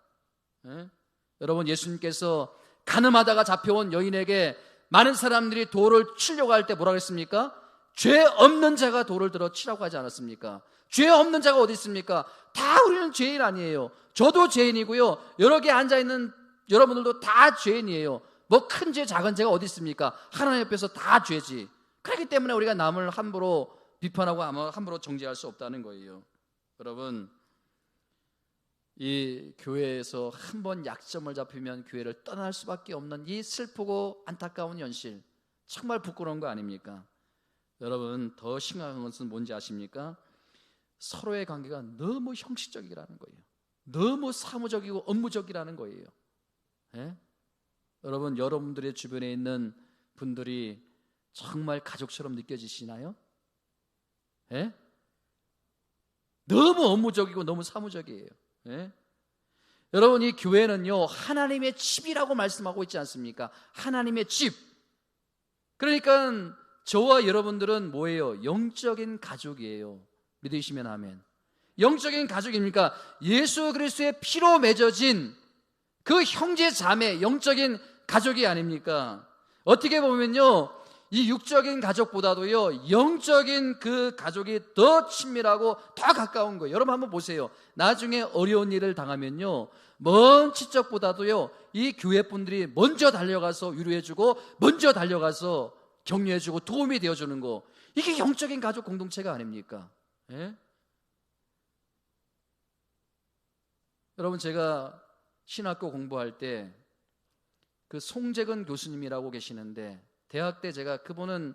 여러분 예수님께서 가늠하다가 잡혀온 여인에게 많은 사람들이 돌을 치려고 할 때 뭐라고 했습니까? 죄 없는 자가 돌을 들어 치라고 하지 않았습니까? 죄 없는 자가 어디 있습니까? 다 우리는 죄인 아니에요. 저도 죄인이고요, 여러 개 앉아있는 여러분들도 다 죄인이에요. 뭐 큰 죄 작은 죄가 어디 있습니까? 하나님 앞에서 다 죄지. 그렇기 때문에 우리가 남을 함부로 비판하고 함부로 정죄할 수 없다는 거예요. 여러분 이 교회에서 한 번 약점을 잡히면 교회를 떠날 수밖에 없는 이 슬프고 안타까운 현실, 정말 부끄러운 거 아닙니까? 여러분 더 심각한 것은 뭔지 아십니까? 서로의 관계가 너무 형식적이라는 거예요. 너무 사무적이고 업무적이라는 거예요. 여러분 여러분들의 주변에 있는 분들이 정말 가족처럼 느껴지시나요? 너무 업무적이고 너무 사무적이에요. 여러분 이 교회는요 하나님의 집이라고 말씀하고 있지 않습니까? 하나님의 집. 그러니까 저와 여러분들은 뭐예요? 영적인 가족이에요. 믿으시면 아멘. 영적인 가족입니까? 예수 그리스도의 피로 맺어진 그 형제 자매, 영적인 가족이 아닙니까? 어떻게 보면요 이 육적인 가족보다도요 영적인 그 가족이 더 친밀하고 더 가까운 거예요. 여러분 한번 보세요. 나중에 어려운 일을 당하면요 먼 친척보다도요 이 교회 분들이 먼저 달려가서 위로해주고, 먼저 달려가서 격려해주고 도움이 되어주는 거, 이게 영적인 가족 공동체가 아닙니까? 여러분 제가 신학교 공부할 때 그 송재근 교수님이라고 계시는데, 대학 때 제가 그분은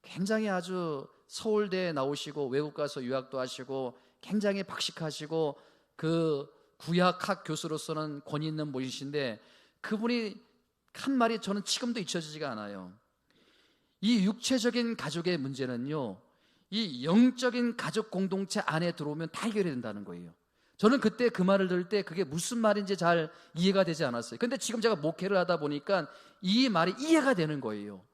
굉장히 아주 서울대에 나오시고 외국 가서 유학도 하시고 굉장히 박식하시고 그 구약학 교수로서는 권위 있는 분이신데, 그분이 한 말이 저는 지금도 잊혀지지가 않아요. 이 육체적인 가족의 문제는요 이 영적인 가족 공동체 안에 들어오면 다 해결이 된다는 거예요. 저는 그때 그 말을 들을 때 그게 무슨 말인지 잘 이해가 되지 않았어요. 근데 지금 제가 목회를 하다 보니까 이 말이 이해가 되는 거예요.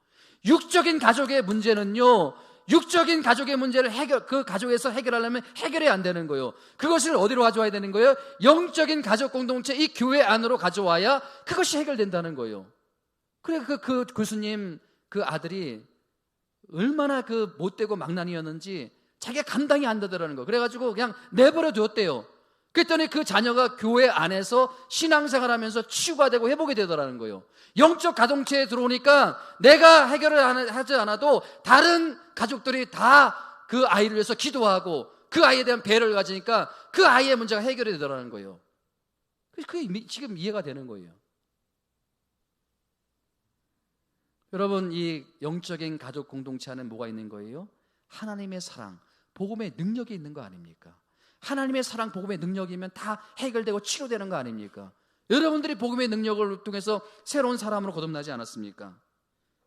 육적인 가족의 문제는요 육적인 가족의 문제를 그 가족에서 해결하려면 해결이 안 되는 거예요. 그것을 어디로 가져와야 되는 거예요? 영적인 가족 공동체, 이 교회 안으로 가져와야 그것이 해결된다는 거예요. 그래 그 교수님 그 아들이 얼마나 그 못되고 망나니였는지 자기가 감당이 안 되더라는 거예요. 그래가지고 그냥 내버려 두었대요. 그랬더니 그 자녀가 교회 안에서 신앙생활하면서 치유가 되고 회복이 되더라는 거예요. 영적 가정체에 들어오니까 내가 해결을 하지 않아도 다른 가족들이 다 그 아이를 위해서 기도하고 그 아이에 대한 배려를 가지니까 그 아이의 문제가 해결이 되더라는 거예요. 그게 지금 이해가 되는 거예요. 여러분, 이 영적인 가족 공동체 안에 뭐가 있는 거예요? 하나님의 사랑, 복음의 능력이 있는 거 아닙니까? 하나님의 사랑, 복음의 능력이면 다 해결되고 치료되는 거 아닙니까? 여러분들이 복음의 능력을 통해서 새로운 사람으로 거듭나지 않았습니까?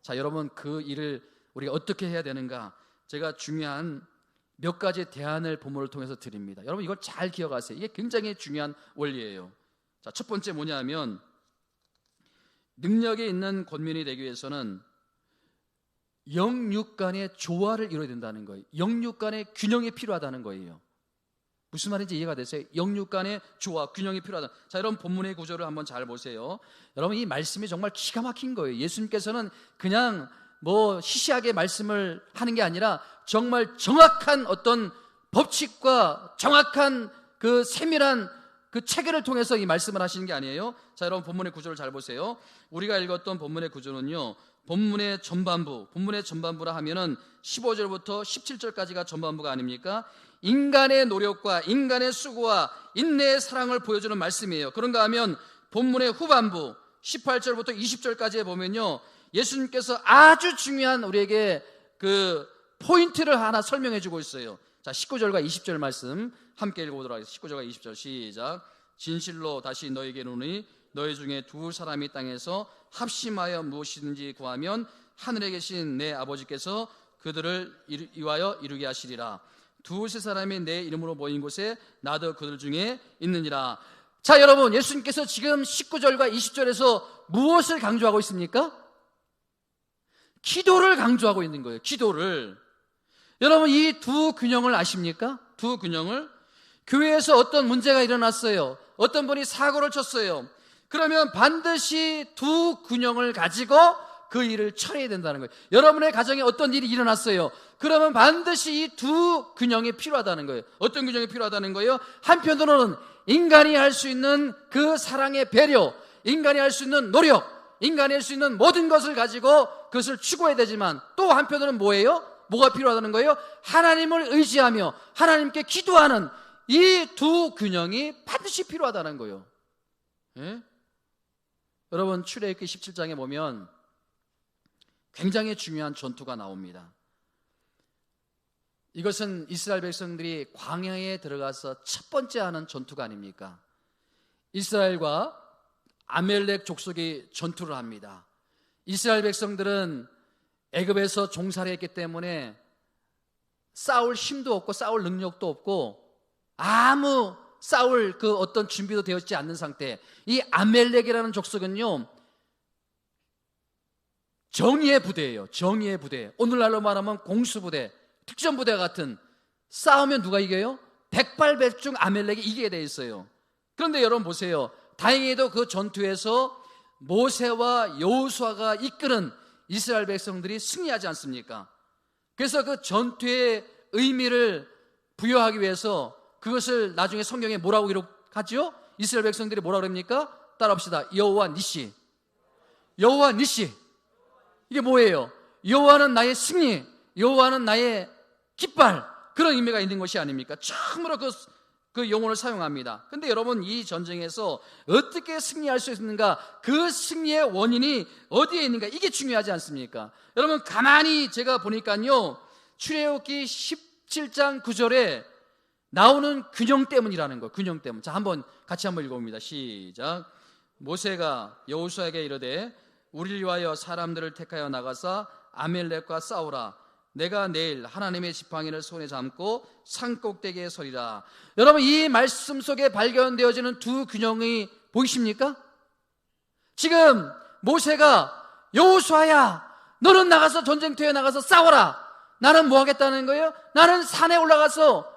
자, 여러분, 그 일을 우리가 어떻게 해야 되는가? 제가 중요한 몇 가지 대안을 본문을 통해서 드립니다. 여러분, 이걸 잘 기억하세요. 이게 굉장히 중요한 원리예요. 자, 첫 번째 뭐냐면 능력이 있는 권민이 되기 위해서는 영육 간의 조화를 이뤄야 된다는 거예요. 영육 간의 균형이 필요하다는 거예요. 무슨 말인지 이해가 되세요? 영육 간의 조화, 균형이 필요하다. 자, 여러분 본문의 구조를 한번 잘 보세요. 여러분, 이 말씀이 정말 기가 막힌 거예요. 예수님께서는 그냥 시시하게 말씀을 하는 게 아니라 정말 정확한 어떤 법칙과 정확한 그 세밀한 그 체계를 통해서 이 말씀을 하시는 게 아니에요. 자, 여러분 본문의 구조를 잘 보세요. 우리가 읽었던 본문의 구조는요, 본문의 전반부라 하면은 15절부터 17절까지가 전반부가 아닙니까? 인간의 노력과 인간의 수고와 인내의 사랑을 보여주는 말씀이에요. 그런가 하면 본문의 후반부 18절부터 20절까지에 보면요, 예수님께서 아주 중요한 우리에게 그 포인트를 하나 설명해 주고 있어요. 자, 19절과 20절 말씀 함께 읽어보도록 하겠습니다. 19절과 20절 시작. 진실로 다시 너에게 이르노니 너희 중에 두 사람이 땅에서 합심하여 무엇이든지 구하면 하늘에 계신 내 아버지께서 그들을 위하여 이루게 하시리라. 두세 사람이 내 이름으로 모인 곳에 나도 그들 중에 있느니라. 자, 여러분, 예수님께서 지금 19절과 20절에서 무엇을 강조하고 있습니까? 기도를 강조하고 있는 거예요. 기도를. 여러분, 이 두 균형을 아십니까? 두 균형을. 교회에서 어떤 문제가 일어났어요. 어떤 분이 사고를 쳤어요. 그러면 반드시 두 균형을 가지고 그 일을 처리해야 된다는 거예요. 여러분의 가정에 어떤 일이 일어났어요. 그러면 반드시 이 두 균형이 필요하다는 거예요. 어떤 균형이 필요하다는 거예요? 한편으로는 인간이 할 수 있는 그 사랑의 배려, 인간이 할 수 있는 노력, 인간이 할 수 있는 모든 것을 가지고 그것을 추구해야 되지만 또 한편으로는 뭐예요? 뭐가 필요하다는 거예요? 하나님을 의지하며 하나님께 기도하는 이 두 균형이 반드시 필요하다는 거예요. 예? 여러분, 출애굽기 17장에 보면 굉장히 중요한 전투가 나옵니다. 이것은 이스라엘 백성들이 광야에 들어가서 첫 번째 하는 전투가 아닙니까? 이스라엘과 아멜렉 족속이 전투를 합니다. 이스라엘 백성들은 애굽에서 종살이 했기 때문에 싸울 힘도 없고 싸울 능력도 없고 아무 싸울 그 어떤 준비도 되어있지 않는 상태. 이 아멜렉이라는 족속은요, 정의의 부대예요. 정의의 부대. 오늘날로 말하면 공수부대, 특전부대 같은. 싸우면 누가 이겨요? 백발백중 아멜렉이 이기게 돼 있어요. 그런데 여러분 보세요. 다행히도 그 전투에서 모세와 여호수아가 이끄는 이스라엘 백성들이 승리하지 않습니까? 그래서 그 전투의 의미를 부여하기 위해서 그것을 나중에 성경에 뭐라고 기록하죠? 이스라엘 백성들이 뭐라고 그럽니까? 따라합시다. 여호와 니시. 여호와 니시. 이게 뭐예요? 여호와는 나의 승리, 여호와는 나의 깃발, 그런 의미가 있는 것이 아닙니까? 처음으로 그 용어를 사용합니다. 근데 여러분, 이 전쟁에서 어떻게 승리할 수 있는가? 그 승리의 원인이 어디에 있는가? 이게 중요하지 않습니까? 여러분, 가만히 제가 보니까요, 출애굽기 17장 9절에 나오는 균형 때문이라는 거예요. 균형 때문. 자, 같이 한번 읽어봅니다. 시작. 모세가 여호수아에게 이르되 우리를 위하여 사람들을 택하여 나가사 아멜렉과 싸우라. 내가 내일 하나님의 지팡이를 손에 잡고 산꼭대기에 서리라. 여러분, 이 말씀 속에 발견되어지는 두 균형이 보이십니까? 지금 모세가 여호수아야, 너는 나가서 전쟁터에 나가서 싸워라. 나는 뭐 하겠다는 거예요? 나는 산에 올라가서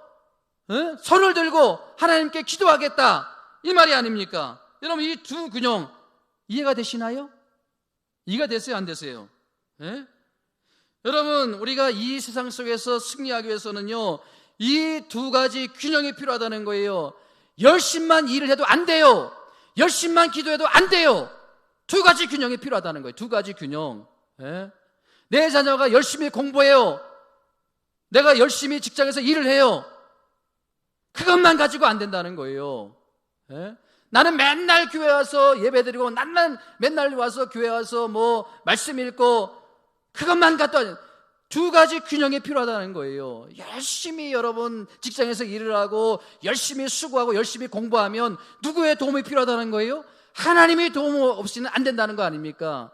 손을 들고 하나님께 기도하겠다, 이 말이 아닙니까? 여러분, 이 두 균형 이해가 되시나요? 이해가 되세요? 안 되세요? 예? 여러분, 우리가 이 세상 속에서 승리하기 위해서는요, 이 두 가지 균형이 필요하다는 거예요. 열심만 일을 해도 안 돼요. 열심만 기도해도 안 돼요. 두 가지 균형이 필요하다는 거예요. 두 가지 균형. 예? 내 자녀가 열심히 공부해요. 내가 열심히 직장에서 일을 해요. 그것만 가지고 안 된다는 거예요. 예? 나는 맨날 교회 와서 예배드리고 나는 맨날 와서 교회 와서 뭐 말씀 읽고 그것만 갖다 두 가지 균형이 필요하다는 거예요. 열심히 여러분 직장에서 일을 하고 열심히 수고하고 열심히 공부하면 누구의 도움이 필요하다는 거예요? 하나님의 도움 없이는 안 된다는 거 아닙니까?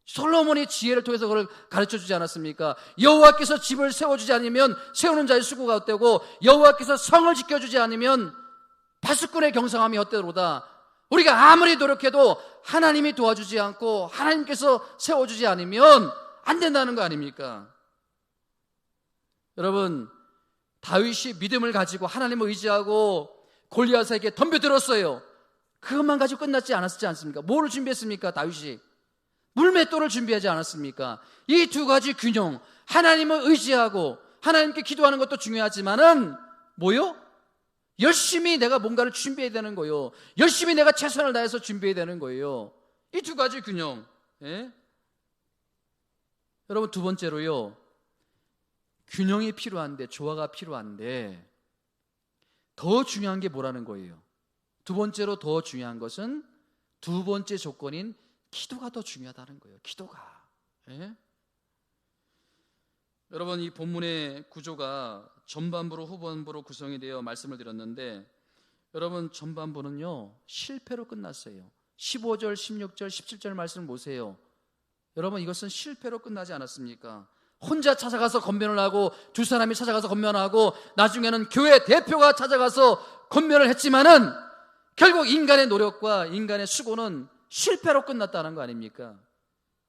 솔로몬이 지혜를 통해서 그걸 가르쳐주지 않았습니까? 여호와께서 집을 세워주지 않으면 세우는 자의 수고가 헛되고 여호와께서 성을 지켜주지 않으면 파수꾼의 경성함이 헛되로다. 우리가 아무리 노력해도 하나님이 도와주지 않고 하나님께서 세워주지 않으면 안 된다는 거 아닙니까? 여러분, 다윗이 믿음을 가지고 하나님을 의지하고 골리앗에게 덤벼들었어요. 그것만 가지고 끝났지 않았지 않습니까? 뭐를 준비했습니까? 다윗이 물맷돌을 준비하지 않았습니까? 이 두 가지 균형, 하나님을 의지하고 하나님께 기도하는 것도 중요하지만은 뭐요? 열심히 내가 뭔가를 준비해야 되는 거예요. 열심히 내가 최선을 다해서 준비해야 되는 거예요. 이 두 가지 균형. 예? 여러분, 두 번째로요, 균형이 필요한데, 조화가 필요한데 더 중요한 게 뭐라는 거예요? 두 번째로 더 중요한 것은 두 번째 조건인 기도가 더 중요하다는 거예요. 기도가. 예? 여러분, 이 본문의 구조가 전반부로 후반부로 구성이 되어 말씀을 드렸는데, 여러분, 전반부는요 실패로 끝났어요. 15절, 16절, 17절 말씀을 보세요. 여러분, 이것은 실패로 끝나지 않았습니까? 혼자 찾아가서 건면을 하고 두 사람이 찾아가서 건면하고 나중에는 교회 대표가 찾아가서 건면을 했지만은 결국 인간의 노력과 인간의 수고는 실패로 끝났다는 거 아닙니까?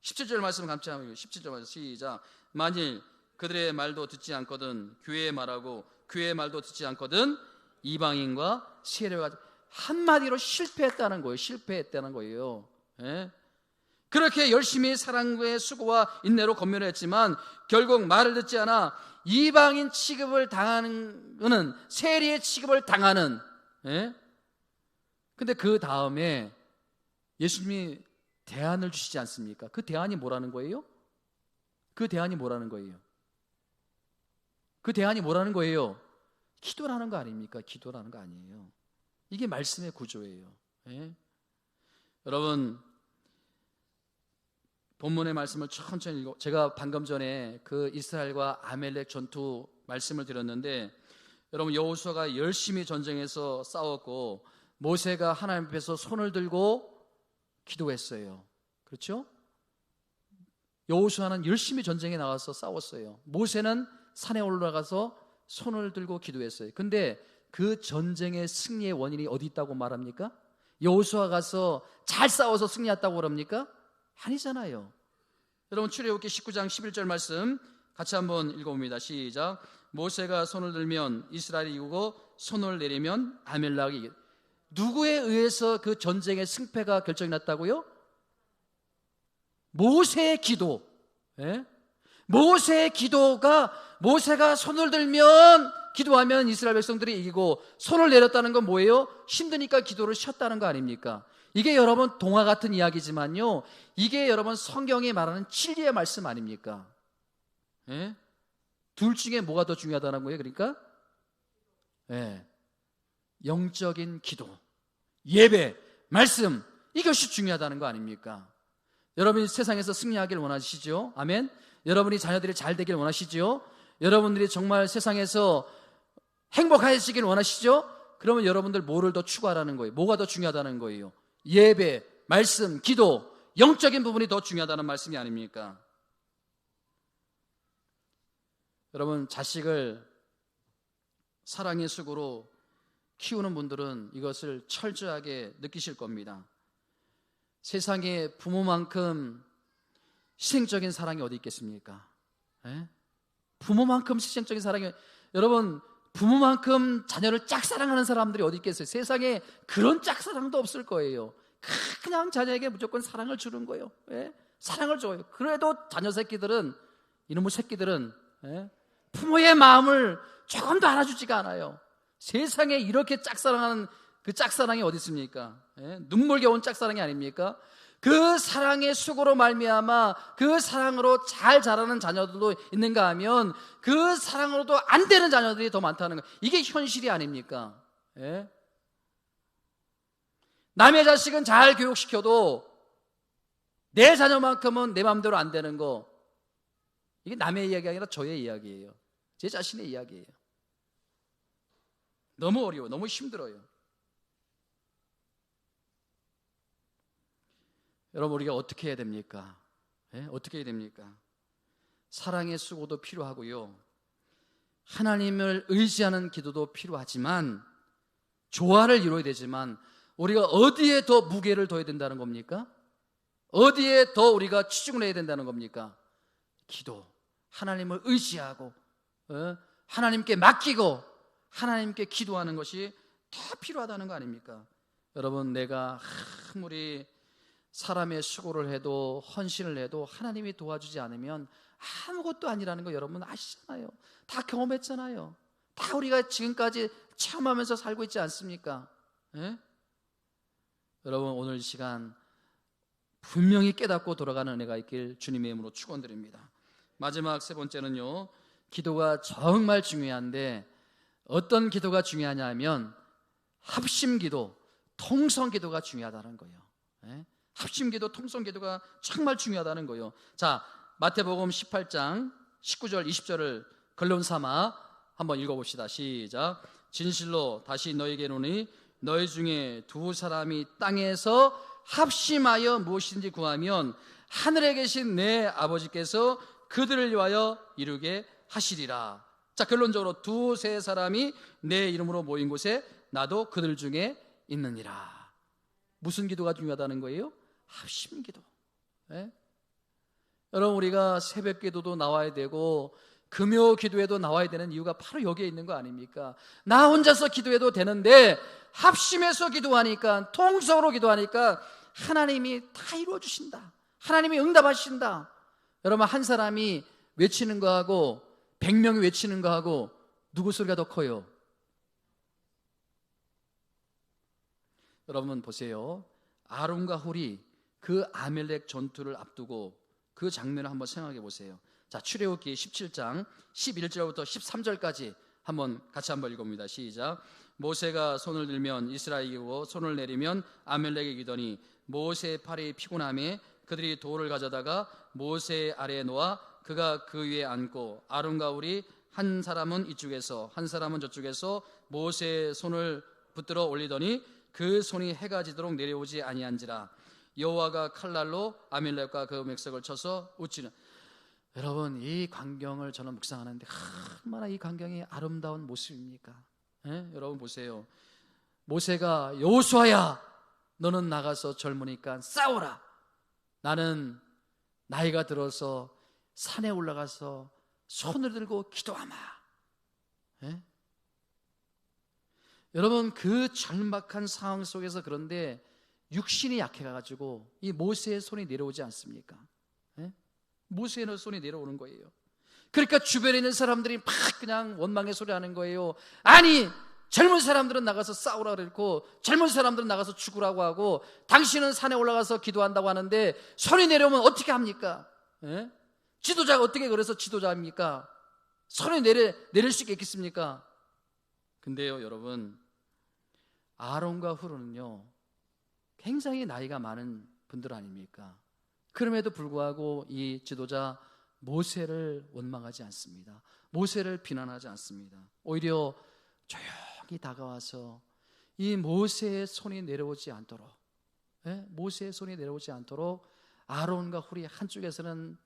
17절 말씀 감치 한번 17절 말씀 시작. 만일 그들의 말도 듣지 않거든 교회의 말하고 교회의 말도 듣지 않거든 이방인과 세례가 한마디로 실패했다는 거예요. 실패했다는 거예요. 예? 그렇게 열심히 사랑과의 수고와 인내로 건면을 했지만 결국 말을 듣지 않아 이방인 취급을 당하는 세리의 취급을 당하는. 예? 근데 그 다음에 예수님이 대안을 주시지 않습니까? 그 대안이 뭐라는 거예요? 그 대안이 뭐라는 거예요? 그 대안이 뭐라는 거예요? 기도라는 거 아닙니까? 기도라는 거 아니에요. 이게 말씀의 구조예요. 예? 여러분, 본문의 말씀을 천천히 읽어. 제가 방금 전에 그 이스라엘과 아멜렉 전투 말씀을 드렸는데, 여러분, 여호수아가 열심히 전쟁에서 싸웠고 모세가 하나님 앞에서 손을 들고 기도했어요. 그렇죠? 여호수아는 열심히 전쟁에 나가서 싸웠어요. 모세는 산에 올라가서 손을 들고 기도했어요. 근데 그 전쟁의 승리의 원인이 어디 있다고 말합니까? 여호수아 가서 잘 싸워서 승리했다고 그럽니까? 아니잖아요. 여러분, 출애굽기 19장 11절 말씀 같이 한번 읽어봅니다. 시작. 모세가 손을 들면 이스라엘이 이기고 손을 내리면 아멜렉이 이기고. 누구에 의해서 그 전쟁의 승패가 결정이 났다고요? 모세의 기도. 예? 모세의 기도가, 모세가 손을 들면 기도하면 이스라엘 백성들이 이기고 손을 내렸다는 건 뭐예요? 힘드니까 기도를 쉬었다는 거 아닙니까? 이게 여러분 동화 같은 이야기지만요, 이게 여러분 성경이 말하는 진리의 말씀 아닙니까? 예? 둘 중에 뭐가 더 중요하다는 거예요? 그러니까 예. 영적인 기도, 예배, 말씀, 이것이 중요하다는 거 아닙니까? 여러분이 세상에서 승리하길 원하시죠? 아멘. 여러분이 자녀들이 잘 되길 원하시죠? 여러분들이 정말 세상에서 행복하시길 원하시죠? 그러면 여러분들 뭐를 더 추구하라는 거예요? 뭐가 더 중요하다는 거예요? 예배, 말씀, 기도, 영적인 부분이 더 중요하다는 말씀이 아닙니까? 여러분, 자식을 사랑의 쑥으로 키우는 분들은 이것을 철저하게 느끼실 겁니다. 세상에 부모만큼 희생적인 사랑이 어디 있겠습니까? 예? 부모만큼 희생적인 사랑이, 여러분, 부모만큼 자녀를 짝사랑하는 사람들이 어디 있겠어요? 세상에 그런 짝사랑도 없을 거예요. 그냥 자녀에게 무조건 사랑을 주는 거예요. 예? 사랑을 줘요. 그래도 자녀 새끼들은, 이놈의 새끼들은 예? 부모의 마음을 조금도 알아주지가 않아요. 세상에 이렇게 짝사랑하는 그 짝사랑이 어디 있습니까? 예? 눈물겨운 짝사랑이 아닙니까? 그 사랑의 수고로 말미암아 그 사랑으로 잘 자라는 자녀들도 있는가 하면 그 사랑으로도 안 되는 자녀들이 더 많다는 거, 이게 현실이 아닙니까? 예? 남의 자식은 잘 교육시켜도 내 자녀만큼은 내 마음대로 안 되는 거, 이게 남의 이야기가 아니라 저의 이야기예요. 제 자신의 이야기예요. 너무 어려워요. 너무 힘들어요. 여러분, 우리가 어떻게 해야 됩니까? 예? 어떻게 해야 됩니까? 사랑의 수고도 필요하고요, 하나님을 의지하는 기도도 필요하지만, 조화를 이루어야 되지만, 우리가 어디에 더 무게를 둬야 된다는 겁니까? 어디에 더 우리가 치중을 해야 된다는 겁니까? 기도, 하나님을 의지하고 하나님께 맡기고 하나님께 기도하는 것이 더 필요하다는 거 아닙니까? 여러분, 내가 아무리 사람의 수고를 해도 헌신을 해도 하나님이 도와주지 않으면 아무것도 아니라는 거 여러분 아시잖아요. 다 경험했잖아요. 다 우리가 지금까지 체험하면서 살고 있지 않습니까? 예? 여러분, 오늘 이 시간 분명히 깨닫고 돌아가는 은혜가 있길 주님의 이름으로 축원드립니다. 마지막 세 번째는요, 기도가 정말 중요한데 어떤 기도가 중요하냐 하면 합심기도, 통성기도가 중요하다는 거예요. 예? 합심기도, 통성기도가 정말 중요하다는 거예요. 자, 마태복음 18장 19절 20절을 근본 삼아 한번 읽어봅시다. 시작. 진실로 다시 너희에게 이르노니 너희 중에 두 사람이 땅에서 합심하여 무엇인지 구하면 하늘에 계신 내 아버지께서 그들을 위하여 이루게 하시리라. 자, 결론적으로 두세 사람이 내 이름으로 모인 곳에 나도 그들 중에 있느니라. 무슨 기도가 중요하다는 거예요? 합심기도. 예? 여러분, 우리가 새벽 기도도 나와야 되고 금요 기도에도 나와야 되는 이유가 바로 여기에 있는 거 아닙니까? 나 혼자서 기도해도 되는데 합심해서 기도하니까, 통성으로 기도하니까 하나님이 다 이루어 주신다. 하나님이 응답하신다. 여러분, 한 사람이 외치는 거하고 100명이 외치는 거하고 누구 소리가 더 커요? 여러분 보세요. 아론과 홀이 그 아멜렉 전투를 앞두고 그 장면을 한번 생각해 보세요. 자, 출애굽기 17장 11절부터 13절까지 같이 한번 읽어봅니다. 시작. 모세가 손을 들면 이스라엘이 이기고 손을 내리면 아멜렉이 이기더니 모세의 팔이 피곤함에 그들이 돌을 가져다가 모세 아래에 놓아 그가 그 위에 앉고 아론과 홀이 한 사람은 이쪽에서 한 사람은 저쪽에서 모세의 손을 붙들어 올리더니 그 손이 해가 지도록 내려오지 아니한지라. 여호와가 칼날로 아멜렉과 그 맥석을 쳐서 우치는. 여러분, 이 광경을 저는 묵상하는데 얼마나 이 광경이 아름다운 모습입니까? 예? 여러분 보세요. 모세가 여호수아야, 너는 나가서 젊으니까 싸워라. 나는 나이가 들어서 산에 올라가서 손을 들고 기도하마. 예? 여러분, 그 절박한 상황 속에서 그런데 육신이 약해가지고 이 모세의 손이 내려오지 않습니까? 예? 모세의 손이 내려오는 거예요. 그러니까 주변에 있는 사람들이 막 그냥 원망의 소리 하는 거예요. 아니, 젊은 사람들은 나가서 싸우라 그랬고 젊은 사람들은 나가서 죽으라고 하고 당신은 산에 올라가서 기도한다고 하는데 손이 내려오면 어떻게 합니까? 예? 지도자가 어떻게 그래서 지도자입니까? 손이 내릴 수 있겠습니까? 근데요, 여러분, 아론과 훌은요 굉장히 나이가 많은 분들 아닙니까? 그럼에도 불구하고 이 지도자 모세를 원망하지 않습니다. 모세를 비난하지 않습니다. 오히려 조용히 다가와서 이 모세의 손이 내려오지 않도록, 모세의 손이 내려오지 않도록 아론과 훌이 한쪽에서는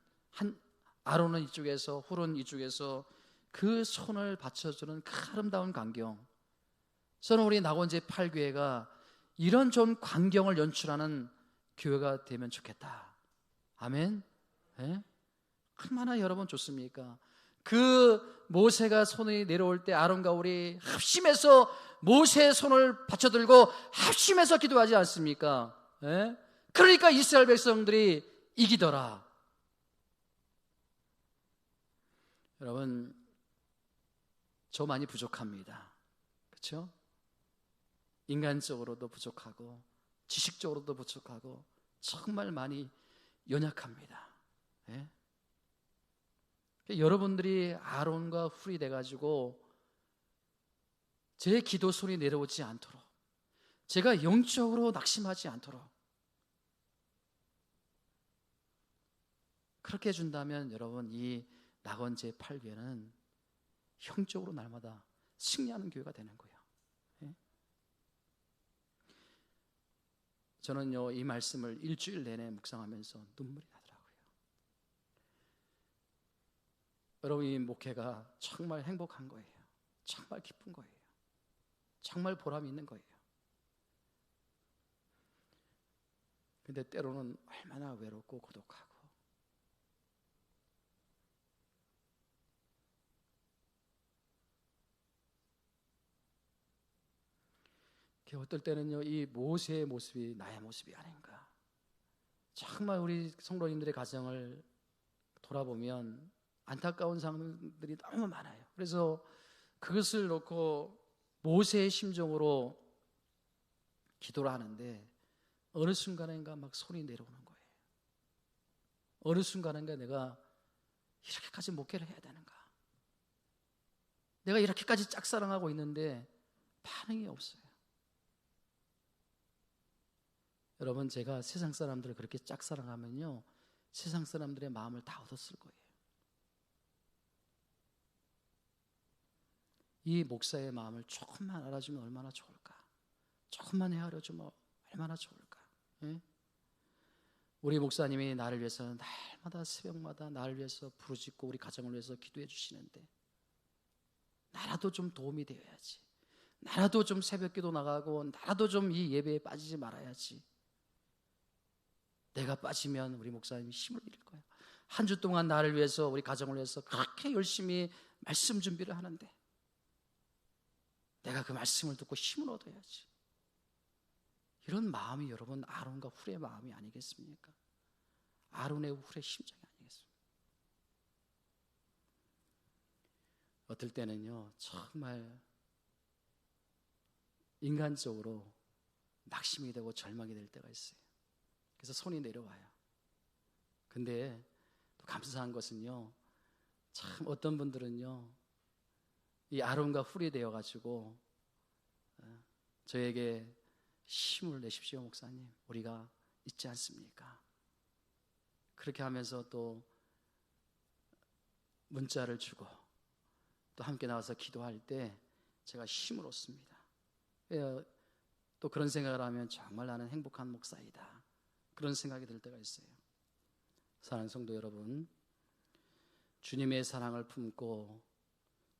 아론은 이쪽에서 훌은 이쪽에서 그 손을 받쳐주는 그 아름다운 광경. 저는 우리 낙원 제8교회가 이런 좋은 광경을 연출하는 교회가 되면 좋겠다. 아멘. 네? 얼마나 여러분 좋습니까? 그 모세가 손이 내려올 때 아론과 훌이 합심해서 모세의 손을 받쳐들고 합심해서 기도하지 않습니까? 네? 그러니까 이스라엘 백성들이 이기더라. 여러분, 저 많이 부족합니다. 그렇죠? 인간적으로도 부족하고 지식적으로도 부족하고 정말 많이 연약합니다. 예? 여러분들이 아론과 훌이 돼가지고 제 기도 소리 내려오지 않도록, 제가 영적으로 낙심하지 않도록 그렇게 해준다면 여러분, 이 낙원 제8교회는 형적으로 날마다 승리하는 교회가 되는 거예요. 예? 저는요, 이 말씀을 일주일 내내 묵상하면서 눈물이 나더라고요. 여러분, 이 목회가 정말 행복한 거예요. 정말 기쁜 거예요. 정말 보람이 있는 거예요. 근데 때로는 얼마나 외롭고 고독하고, 어떨 때는요, 이 모세의 모습이 나의 모습이 아닌가. 정말 우리 성도님들의 가정을 돌아보면 안타까운 상황들이 너무 많아요. 그래서 그것을 놓고 모세의 심정으로 기도를 하는데 어느 순간인가 막 소리 내려오는 거예요. 어느 순간인가 내가 이렇게까지 목회를 해야 되는가? 내가 이렇게까지 짝사랑하고 있는데 반응이 없어요. 여러분, 제가 세상 사람들을 그렇게 짝사랑하면요, 세상 사람들의 마음을 다 얻었을 거예요. 이 목사의 마음을 조금만 알아주면 얼마나 좋을까? 조금만 헤아려주면 얼마나 좋을까? 예? 우리 목사님이 나를 위해서 날마다 새벽마다 나를 위해서 부르짖고 우리 가정을 위해서 기도해 주시는데 나라도 좀 도움이 되어야지. 나라도 좀 새벽기도 나가고 나라도 좀 이 예배에 빠지지 말아야지. 내가 빠지면 우리 목사님이 힘을 잃을 거야. 한 주 동안 나를 위해서 우리 가정을 위해서 그렇게 열심히 말씀 준비를 하는데 내가 그 말씀을 듣고 힘을 얻어야지. 이런 마음이 여러분 아론과 훌의 마음이 아니겠습니까? 아론의 훌의 심정이 아니겠습니까? 어떨 때는요 정말 인간적으로 낙심이 되고 절망이 될 때가 있어요. 그래서 손이 내려와요. 근데 또 감사한 것은요, 참 어떤 분들은요 이 아론과 훌이 되어가지고 저에게 힘을 내십시오 목사님, 우리가 있지 않습니까? 그렇게 하면서 또 문자를 주고 또 함께 나와서 기도할 때 제가 힘을 얻습니다. 또 그런 생각을 하면 정말 나는 행복한 목사이다, 그런 생각이 들 때가 있어요. 사랑하는 성도 여러분, 주님의 사랑을 품고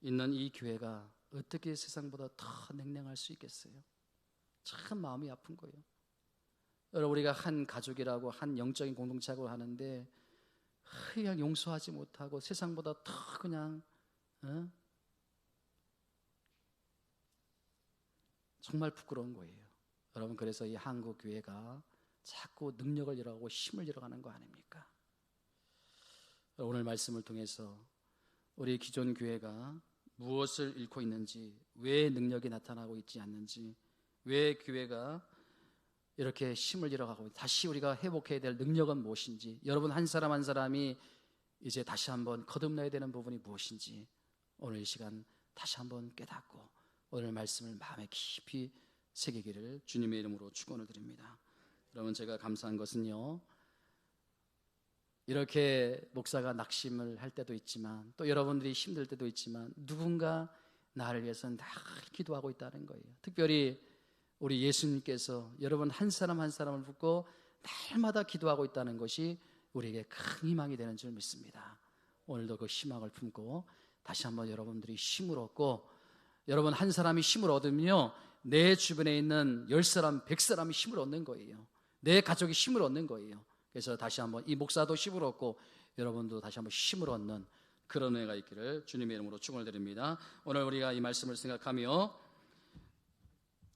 있는 이 교회가 어떻게 세상보다 더 냉랭할 수 있겠어요? 참 마음이 아픈 거예요. 여러분, 우리가 한 가족이라고 한 영적인 공동체라고 하는데 그냥 용서하지 못하고 세상보다 더 그냥 정말 부끄러운 거예요. 여러분, 그래서 이 한국 교회가 자꾸 능력을 잃어가고 힘을 잃어가는 거 아닙니까? 오늘 말씀을 통해서 우리 기존 교회가 무엇을 잃고 있는지, 왜 능력이 나타나고 있지 않는지, 왜 교회가 이렇게 힘을 잃어가고 다시 우리가 회복해야 될 능력은 무엇인지, 여러분 한 사람 한 사람이 이제 다시 한번 거듭나야 되는 부분이 무엇인지 오늘 이 시간 다시 한번 깨닫고 오늘 말씀을 마음에 깊이 새기기를 주님의 이름으로 축원을 드립니다. 여러분, 제가 감사한 것은요, 이렇게 목사가 낙심을 할 때도 있지만 또 여러분들이 힘들 때도 있지만 누군가 나를 위해서 늘 기도하고 있다는 거예요. 특별히 우리 예수님께서 여러분 한 사람 한 사람을 붙고 날마다 기도하고 있다는 것이 우리에게 큰 희망이 되는 줄 믿습니다. 오늘도 그 희망을 품고 다시 한번 여러분들이 힘을 얻고, 여러분 한 사람이 힘을 얻으면요 내 주변에 있는 10사람, 100사람이 힘을 얻는 거예요. 내 가족이 힘을 얻는 거예요. 그래서 다시 한번 이 목사도 힘을 얻고 여러분도 다시 한번 힘을 얻는 그런 은혜가 있기를 주님의 이름으로 축원을 드립니다. 오늘 우리가 이 말씀을 생각하며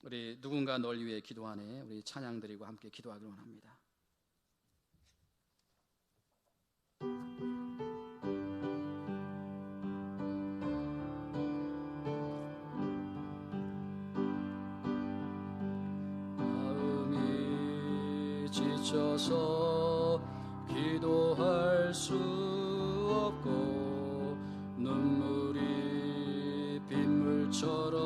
우리 누군가 널 위해 기도하네 우리 찬양 드리고 함께 기도하기를 원합니다. 지쳐서 기도할 수 없고 눈물이 빗물처럼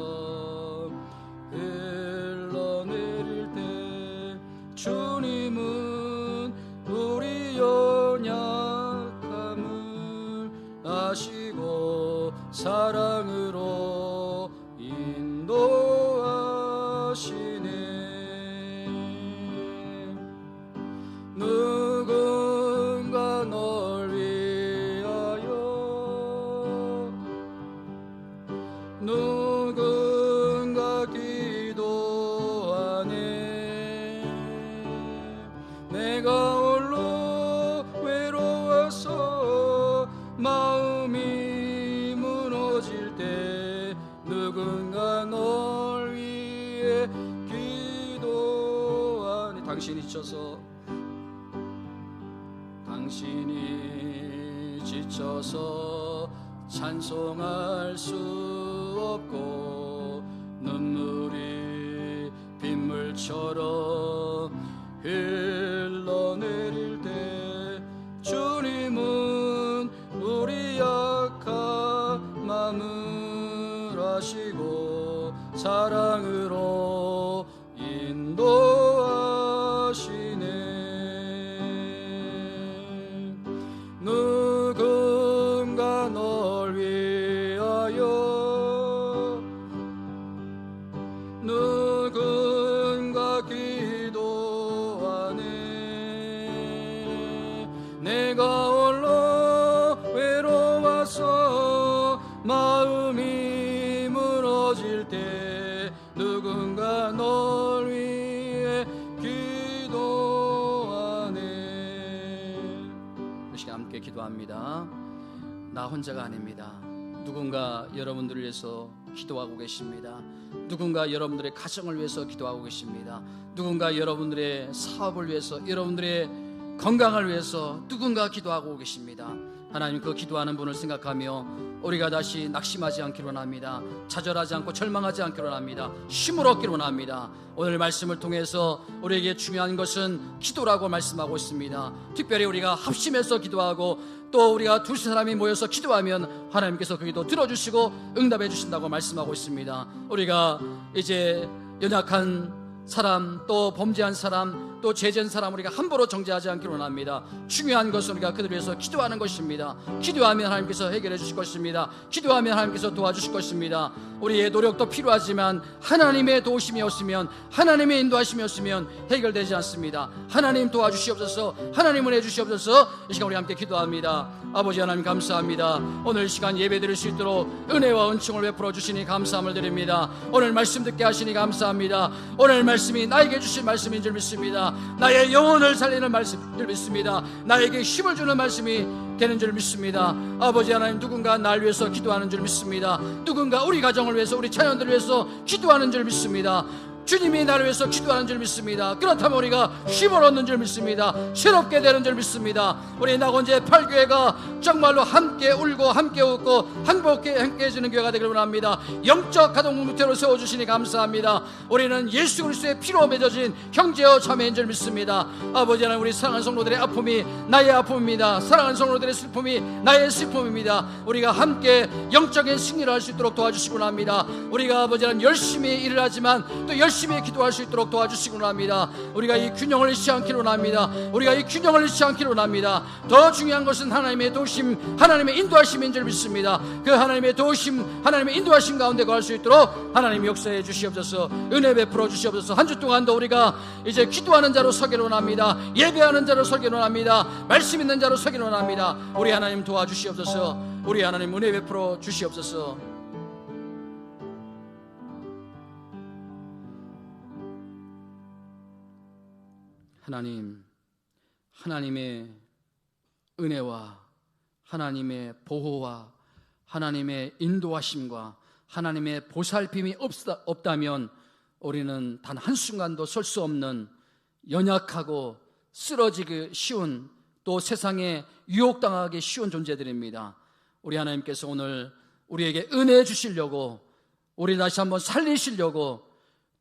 흘러내릴 때 주님은 우리 연약함을 아시고 사랑으로 인도하시네. 누군가 널 위하여 누군가 기도하네. 내가 홀로 외로워서 마음이 무너질 때 누군가 널 위해 기도하네. 당신이 지쳐서 찬송할 수 없고 눈물이 빗물처럼 흘러내릴 때 주님은 우리 약한 마음을 아시고 사랑으로 인도하시네. 누군가 널 위하여 누군가 기도하네. 내가 홀로 외로워서 마음이 무너질 때 누군가 널 위해 기도하네. 이 시간 함께 기도합니다. 나 혼자가 아닙니다. 누군가 여러분들을 위해서 기도하고 계십니다. 누군가 여러분들의 가정을 위해서 기도하고 계십니다. 누군가 여러분들의 사업을 위해서, 여러분들의 건강을 위해서 누군가 기도하고 계십니다. 하나님, 그 기도하는 분을 생각하며 우리가 다시 낙심하지 않기로 원합니다. 좌절하지 않고 절망하지 않기로 원합니다. 힘을 얻기로 원합니다. 오늘 말씀을 통해서 우리에게 중요한 것은 기도라고 말씀하고 있습니다. 특별히 우리가 합심해서 기도하고 또 우리가 두세 사람이 모여서 기도하면 하나님께서 그 기도 들어주시고 응답해 주신다고 말씀하고 있습니다. 우리가 이제 연약한 사람, 또 범죄한 사람, 또 죄진 사람 우리가 함부로 정죄하지 않기로 원합니다. 중요한 것은 우리가 그들을 위해서 기도하는 것입니다. 기도하면 하나님께서 해결해 주실 것입니다. 기도하면 하나님께서 도와주실 것입니다. 우리의 노력도 필요하지만 하나님의 도우심이 없으면, 하나님의 인도하심이 없으면 해결되지 않습니다. 하나님 도와주시옵소서, 하나님 은혜 주시옵소서. 이 시간 우리 함께 기도합니다. 아버지 하나님, 감사합니다. 오늘 시간 예배 드릴 수 있도록 은혜와 은총을 베풀어 주시니 감사함을 드립니다. 오늘 말씀 듣게 하시니 감사합니다. 오늘 말씀이 나에게 주신 말씀인 줄 믿습니다. 나의 영혼을 살리는 말씀인 줄 믿습니다. 나에게 힘을 주는 말씀이 되는 줄 믿습니다. 아버지 하나님, 누군가 날 위해서 기도하는 줄 믿습니다. 누군가 우리 가정을 위해서, 우리 자녀들을 위해서 기도하는 줄 믿습니다. 주님이 나를 위해서 기도하는 줄 믿습니다. 그렇다면 우리가 힘을 얻는 줄 믿습니다. 새롭게 되는 줄 믿습니다. 우리 낙원제 8교회가 정말로 함께 울고 함께 웃고 함께해지는 교회가 되기를 원합니다. 영적 가동무태로 세워주시니 감사합니다. 우리는 예수 그리스도의 피로 맺어진 형제와 자매인 줄 믿습니다. 아버지 하나님, 우리 사랑하는 성도들의 아픔이 나의 아픔입니다. 사랑하는 성도들의 슬픔이 나의 슬픔입니다. 우리가 함께 영적인 승리를 할 수 있도록 도와주시고 합니다. 우리가 아버지 하나님 열심히 일을 하지만 또 열심히 기도할 수 있도록 도와주시고 합니다. 우리가 이 균형을 잃지 않기로 합니다. 우리가 이 균형을 잃지 않기로 합니다. 더 중요한 것은 하나님의 도우심, 하나님의 인도하심인 줄 믿습니다. 그 하나님의 도우심, 하나님의 인도하심 가운데 거할 수 있도록 하나님 역사해 주시옵소서. 은혜 베풀어 주시옵소서. 한 주 동안도 우리가 이제 기도하는 자로 서기로 원합니다. 예배하는 자로 서기로 원합니다. 말씀 있는 자로 서기로 원합니다. 우리 하나님 도와주시옵소서. 우리 하나님 은혜 베풀어 주시옵소서. 하나님, 하나님의 은혜와 하나님의 보호와 하나님의 인도하심과 하나님의 보살핌이 없다면 우리는 단 한순간도 설 수 없는 연약하고 쓰러지기 쉬운, 또 세상에 유혹당하기 쉬운 존재들입니다. 우리 하나님께서 오늘 우리에게 은혜 주시려고, 우리 다시 한번 살리시려고,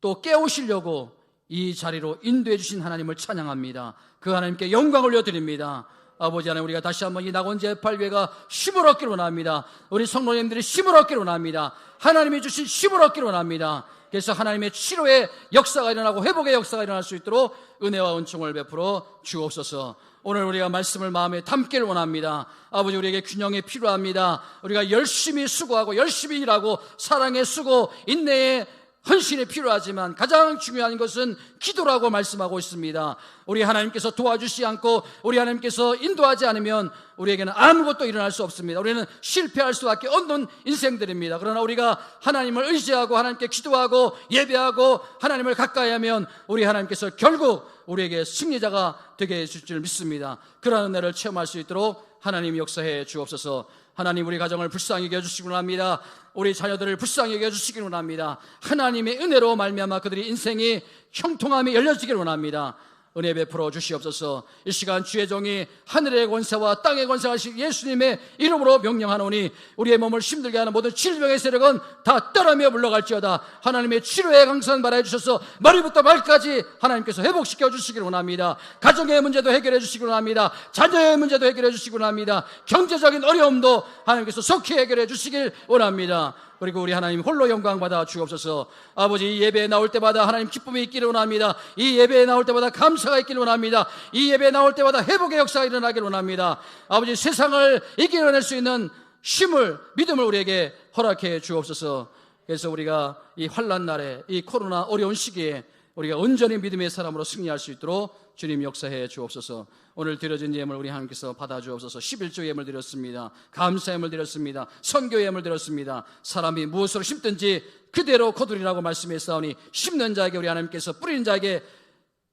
또 깨우시려고 이 자리로 인도해 주신 하나님을 찬양합니다. 그 하나님께 영광을 올려드립니다. 아버지 하나님, 우리가 다시 한번 이 낙원 제8교회가 힘을 얻기를 원합니다. 우리 성도님들이 힘을 얻기를 원합니다. 하나님이 주신 힘을 얻기를 원합니다. 그래서 하나님의 치료의 역사가 일어나고 회복의 역사가 일어날 수 있도록 은혜와 은총을 베풀어 주옵소서. 오늘 우리가 말씀을 마음에 담기를 원합니다. 아버지, 우리에게 균형이 필요합니다. 우리가 열심히 수고하고 열심히 일하고 사랑의 수고, 인내의 헌신이 필요하지만 가장 중요한 것은 기도라고 말씀하고 있습니다. 우리 하나님께서 도와주시지 않고 우리 하나님께서 인도하지 않으면 우리에게는 아무것도 일어날 수 없습니다. 우리는 실패할 수밖에 없는 인생들입니다. 그러나 우리가 하나님을 의지하고 하나님께 기도하고 예배하고 하나님을 가까이 하면 우리 하나님께서 결국 우리에게 승리자가 되게 해줄 줄 믿습니다. 그러한 은혜를 체험할 수 있도록 하나님 역사해 주옵소서. 하나님, 우리 가정을 불쌍히 여겨주시기 원합니다. 우리 자녀들을 불쌍히 여겨주시기 원합니다. 하나님의 은혜로 말미암아 그들의 인생이 형통함이 열려지기를 원합니다. 은혜 베풀어 주시옵소서. 이 시간 주의 종이 하늘의 권세와 땅의 권세하신 예수님의 이름으로 명령하노니 우리의 몸을 힘들게 하는 모든 질병의 세력은 다 떠나며 물러갈지어다. 하나님의 치료의 강선 바라해 주셔서 머리부터 발까지 하나님께서 회복시켜 주시기를 원합니다. 가정의 문제도 해결해 주시기를 원합니다. 자녀의 문제도 해결해 주시기를 원합니다. 경제적인 어려움도 하나님께서 속히 해결해 주시길 원합니다. 그리고 우리 하나님 홀로 영광 받아 주옵소서. 아버지, 이 예배에 나올 때마다 하나님 기쁨이 있기를 원합니다. 이 예배에 나올 때마다 감사가 있기를 원합니다. 이 예배에 나올 때마다 회복의 역사가 일어나기를 원합니다. 아버지, 세상을 이겨낼 수 있는 힘을, 믿음을 우리에게 허락해 주옵소서. 그래서 우리가 이 환난 날에, 이 코로나 어려운 시기에 우리가 온전히 믿음의 사람으로 승리할 수 있도록 주님 역사해 주옵소서. 오늘 드려진 예물 우리 하나님께서 받아 주옵소서. 11조 예물 드렸습니다. 감사 예물 드렸습니다. 선교 예물 드렸습니다. 사람이 무엇으로 심든지 그대로 거두리라고 말씀했사오니 심는 자에게 우리 하나님께서 뿌리는 자에게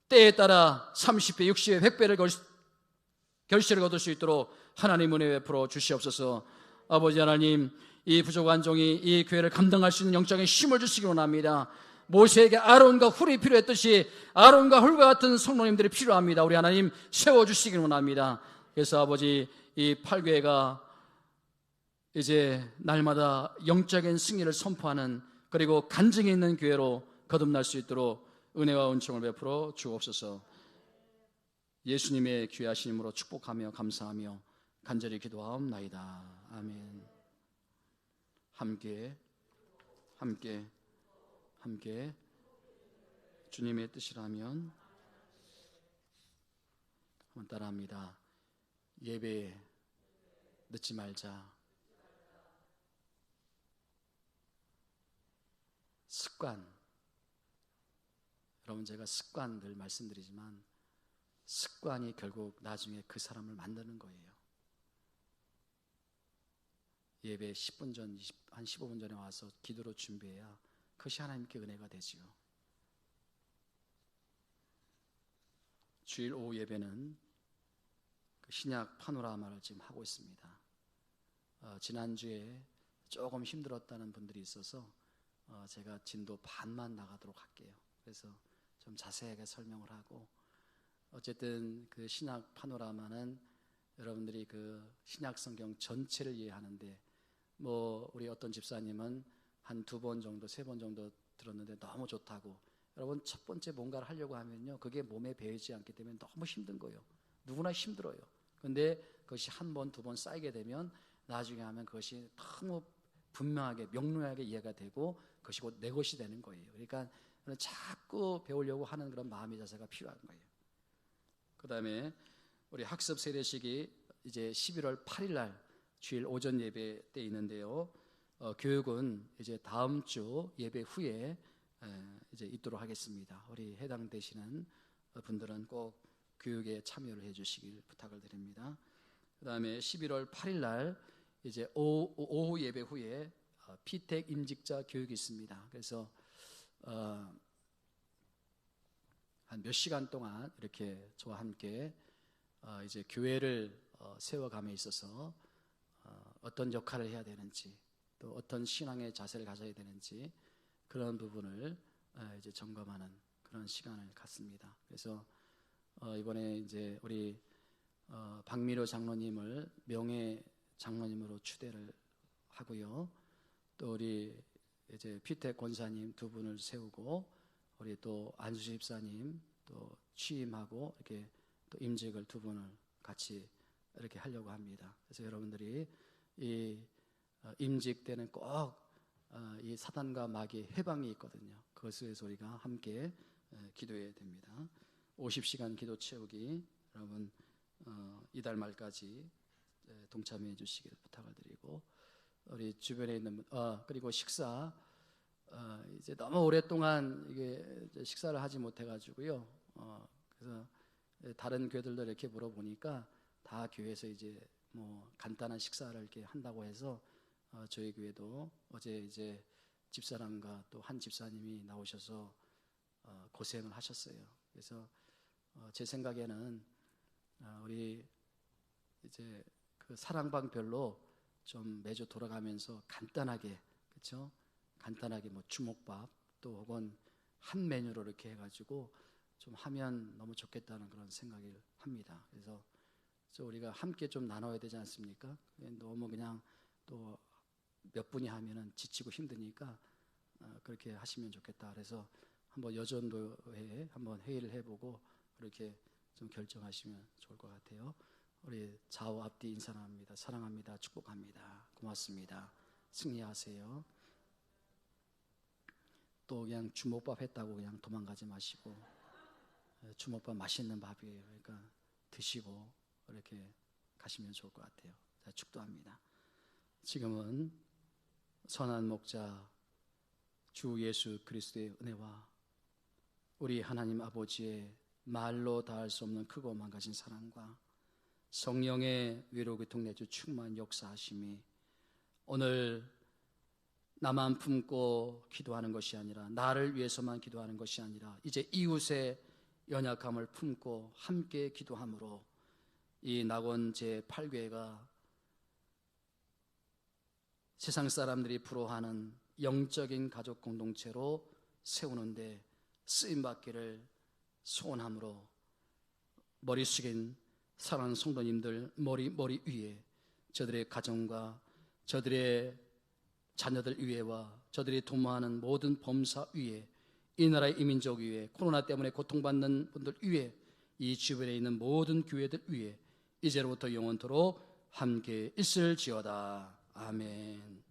때에 따라 30배, 60배, 100배를 결실을 거둘 수 있도록 하나님 은혜 베풀어 주시옵소서. 아버지 하나님, 이 부족한 종이 이 교회를 감당할 수 있는 영적인 힘을 주시기 원합니다. 모세에게 아론과 훌이 필요했듯이 아론과 훌과 같은 성도님들이 필요합니다. 우리 하나님 세워주시길 원합니다. 그래서 아버지, 이 8교회가 이제 날마다 영적인 승리를 선포하는, 그리고 간증이 있는 교회로 거듭날 수 있도록 은혜와 은총을 베풀어 주옵소서. 예수님의 귀하신 이름으로 축복하며 감사하며 간절히 기도하옵나이다. 아멘. 함께 주님의 뜻이라면 한번 따라합니다. 예배 늦지 말자. 습관. 여러분, 제가 습관 늘 말씀드리지만 습관이 결국 나중에 그 사람을 만드는 거예요. 예배 10분 전, 한 15분 전에 와서 기도로 준비해야 그것이 하나님께 은혜가 되지요. 주일 오후 예배는 그 신약 파노라마를 지금 하고 있습니다. 지난주에 조금 힘들었다는 분들이 있어서 제가 진도 반만 나가도록 할게요. 그래서 좀 자세하게 설명을 하고, 어쨌든 그 신약 파노라마는 여러분들이 그 신약 성경 전체를 이해하는데, 뭐 우리 어떤 집사님은 한 2번 정도, 3번 정도 들었는데 너무 좋다고. 여러분, 첫 번째 뭔가를 하려고 하면요, 그게 몸에 배이지 않기 때문에 너무 힘든 거예요. 누구나 힘들어요. 근데 그것이 1번, 2번 쌓이게 되면 나중에 하면 그것이 너무 분명하게, 명료하게 이해가 되고 그것이 곧 내 것이 되는 거예요. 그러니까 자꾸 배우려고 하는 그런 마음의 자세가 필요한 거예요. 그 다음에 우리 학습 세례식이 이제 11월 8일 날 주일 오전 예배 때 있는데요. 교육은 이제 다음 주 예배 후에 이제 있도록 하겠습니다. 우리 해당되시는 분들은 꼭 교육에 참여를 해주시길 부탁을 드립니다. 그 다음에 11월 8일 날 이제 오후 예배 후에 피택 임직자 교육이 있습니다. 그래서 한 몇 시간 동안 이렇게 저와 함께 이제 교회를 세워감에 있어서 어떤 역할을 해야 되는지, 또 어떤 신앙의 자세를 가져야 되는지, 그런 부분을 이제 점검하는 그런 시간을 갖습니다. 그래서 이번에 이제 우리 박미로 장로님을 명예 장로님으로 추대를 하고요. 또 우리 이제 피택 권사님 2분을 세우고 우리 또 안수지 집사님 또 취임하고 이렇게 또 임직을 두 분을 같이 이렇게 하려고 합니다. 그래서 여러분들이 이 임직 때는 꼭 이 사단과 마귀의 해방이 있거든요. 그것을 위해서 우리가 함께 기도해야 됩니다. 50시간 기도 채우기 여러분 이달 말까지 동참해 주시길 부탁을 드리고, 우리 주변에 있는 그리고 식사 이제 너무 오랫동안 이게 식사를 하지 못해가지고요. 그래서 다른 교회들도 이렇게 물어보니까 다 교회에서 이제 뭐 간단한 식사를 이렇게 한다고 해서 저희 교회도 어제 이제 집사람과 또 한 집사님이 나오셔서 고생을 하셨어요. 그래서 제 생각에는 우리 이제 그 사랑방별로 좀 매주 돌아가면서 간단하게, 그렇죠? 간단하게 뭐 주먹밥 또 혹은 한 메뉴로 이렇게 해가지고 좀 하면 너무 좋겠다는 그런 생각을 합니다. 그래서 우리가 함께 좀 나눠야 되지 않습니까? 너무 그냥 또 몇 분이 하면은 지치고 힘드니까 그렇게 하시면 좋겠다. 그래서 한번 여전도회에 한번 회의를 해보고 그렇게 좀 결정하시면 좋을 것 같아요. 우리 좌우 앞뒤 인사 나눕니다. 사랑합니다. 축복합니다. 고맙습니다. 승리하세요. 또 그냥 주먹밥 했다고 그냥 도망가지 마시고, 주먹밥 맛있는 밥이에요. 그러니까 드시고 이렇게 가시면 좋을 것 같아요. 자, 축도합니다. 지금은 선한 목자 주 예수 그리스도의 은혜와 우리 하나님 아버지의 말로 다할 수 없는 크고 망가진 사랑과 성령의 위로교통 내주 충만 역사하심이 오늘 나만 품고 기도하는 것이 아니라, 나를 위해서만 기도하는 것이 아니라 이제 이웃의 연약함을 품고 함께 기도함으로 이 낙원 제8교회가 세상 사람들이 부러워하는 영적인 가족 공동체로 세우는데 쓰임받기를 소원함으로, 머리 숙인 사랑하는 성도님들 머리 위에 저들의 가정과 저들의 자녀들 위에와 저들이 도모하는 모든 범사 위에, 이 나라의 이민족 위에, 코로나 때문에 고통받는 분들 위에, 이 주변에 있는 모든 교회들 위에 이제로부터 영원토록 함께 있을지어다. 아멘.